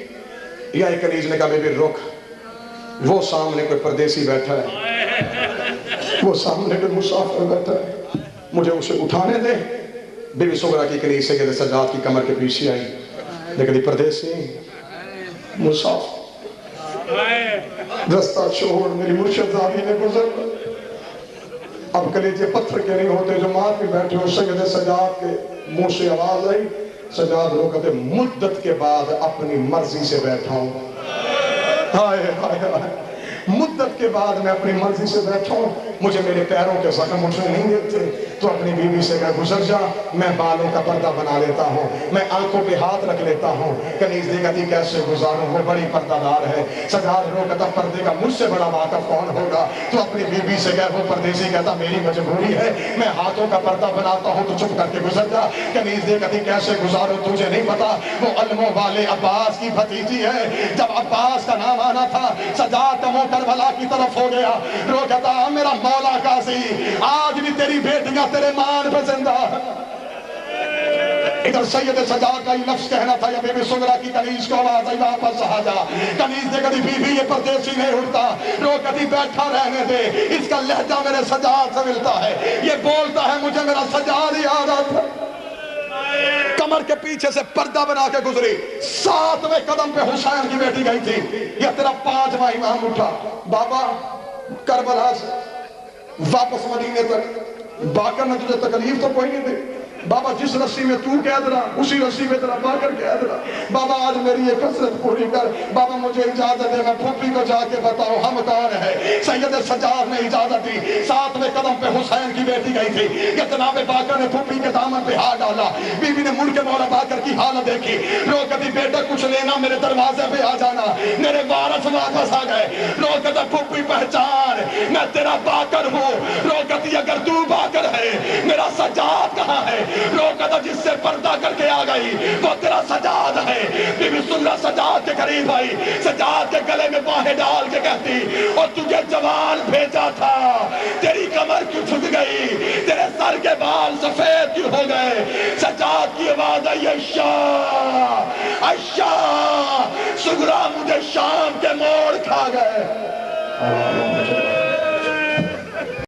یا ایک کنیز نے کہا بی بی رک، وہ سامنے کوئی پردیسی بیٹھا ہے، وہ سامنے کوئی مسافر بیٹھا ہے، مجھے اسے اٹھانے دے۔ بی بی سگرا کی کنیز سے کہتے سجاد کی کمر کے پیچھے آئی، لیکن پردیسی مسافر رستہ چھوڑ میری مرشد زادی نے گزر۔ اب کلیجے پتھر کے نہیں ہوتے، جو مات میں بیٹھے ہو سید سجاد کے منہ سے آواز آئی، سجاد رو کہتے مدت کے بعد اپنی مرضی سے بیٹھا ہوں۔ ہائے ہائے ہائے، مدت کے بعد میں اپنی مرضی سے بیٹھا ہوں، مجھے میرے پیروں کے زخم مجھے نہیں دیتے، تو اپنی بیوی سے کہا گزر جا، میں بالوں کا پردہ بنا لیتا ہوں، میں آنکھوں پہ ہاتھ رکھ لیتا ہوں۔ کنیز نے کہتی کیسے گزاروں، وہ بڑی پردہ دار ہے۔ سجاد رو کہتا پردے کا مجھ سے بڑا واقف کون ہوگا؟ تو اپنی بیوی سے کہا، وہ پردیسی کہتا میری مجبوری ہے، میں ہاتھوں کا پردہ بناتا ہوں تو چپ کر کے گزر جا۔ کنیز نے کہتی کیسے گزاروں، تجھے نہیں پتا وہ علموں والے عباس کی بھتیجی ہے۔ جب عباس کا نام آنا تھا سجاد کا منہ کربلا کی طرف ہو گیا۔ رو کہتا میرا مولا قاضی، آج بھی تیری بیٹیاں تیرے مان پہ زندہ۔ ادھر سید سجاد کا یہ لفظ کہنا تھا یا بے بی سغرا کی کنیز کو آواز ایلا پر سہاجا کنیز دے کدی بیوی یہ پردیسی نہیں اٹھتا رو کدی بیٹھا رہنے دے اس کا لہجہ میرے سجاد سے ملتا ہے یہ بولتا ہے مجھے میرا سجاد یاد آتا کمر کے پیچھے سے پردہ بنا کے گزری 7ویں قدم پہ حسین کی بیٹی گئی تھی یہ تیرا 5واں امام اٹھا بابا کربلا سے واپس مدینے تک باقر نے تجھے تکلیف تو کوئی نہیں دی بابا جس رسی میں تو قید رہا اسی رسی میں تیرا باقر قید رہا بابا آج میری یہ کثرت پوری کر بابا مجھے اجازت دے میں پھوپھی کو جا کے بتاؤ ہم کون ہے سید سجاد نے اجازت دی 7ویں قدم پہ حسین کی بیٹی گئی تھی کہ جناب باقر نے پھوپھی کے دامن پہ ہاتھ ڈالا بی بی نے مڑ کے مولا باقر کی حالت دیکھی رو کہتی بیٹا کچھ لینا میرے دروازے پہ آ جانا میرے وارث واپس آ گئے رو کہتا پھوپھی پہچان میں تیرا باقر ہوں رو کہتی اگر تو باقر ہے میرا سجاد کہاں ہے رو کہتا جس سے پردہ کر کے آ گئی وہ تیرا سجاد ہے بی بی سغرا سجاد کے قریب آئی سجاد کے گلے میں باہیں ڈال کے کہتی اور تجھے جوان بھیجا تھا تیری کمر کیوں جھک گئی تیرے سر کے بال سفید کیوں ہو گئے سجاد کی آواز آئی عائشہ عائشہ سغرا مجھے شام کے موڑ کھا گئے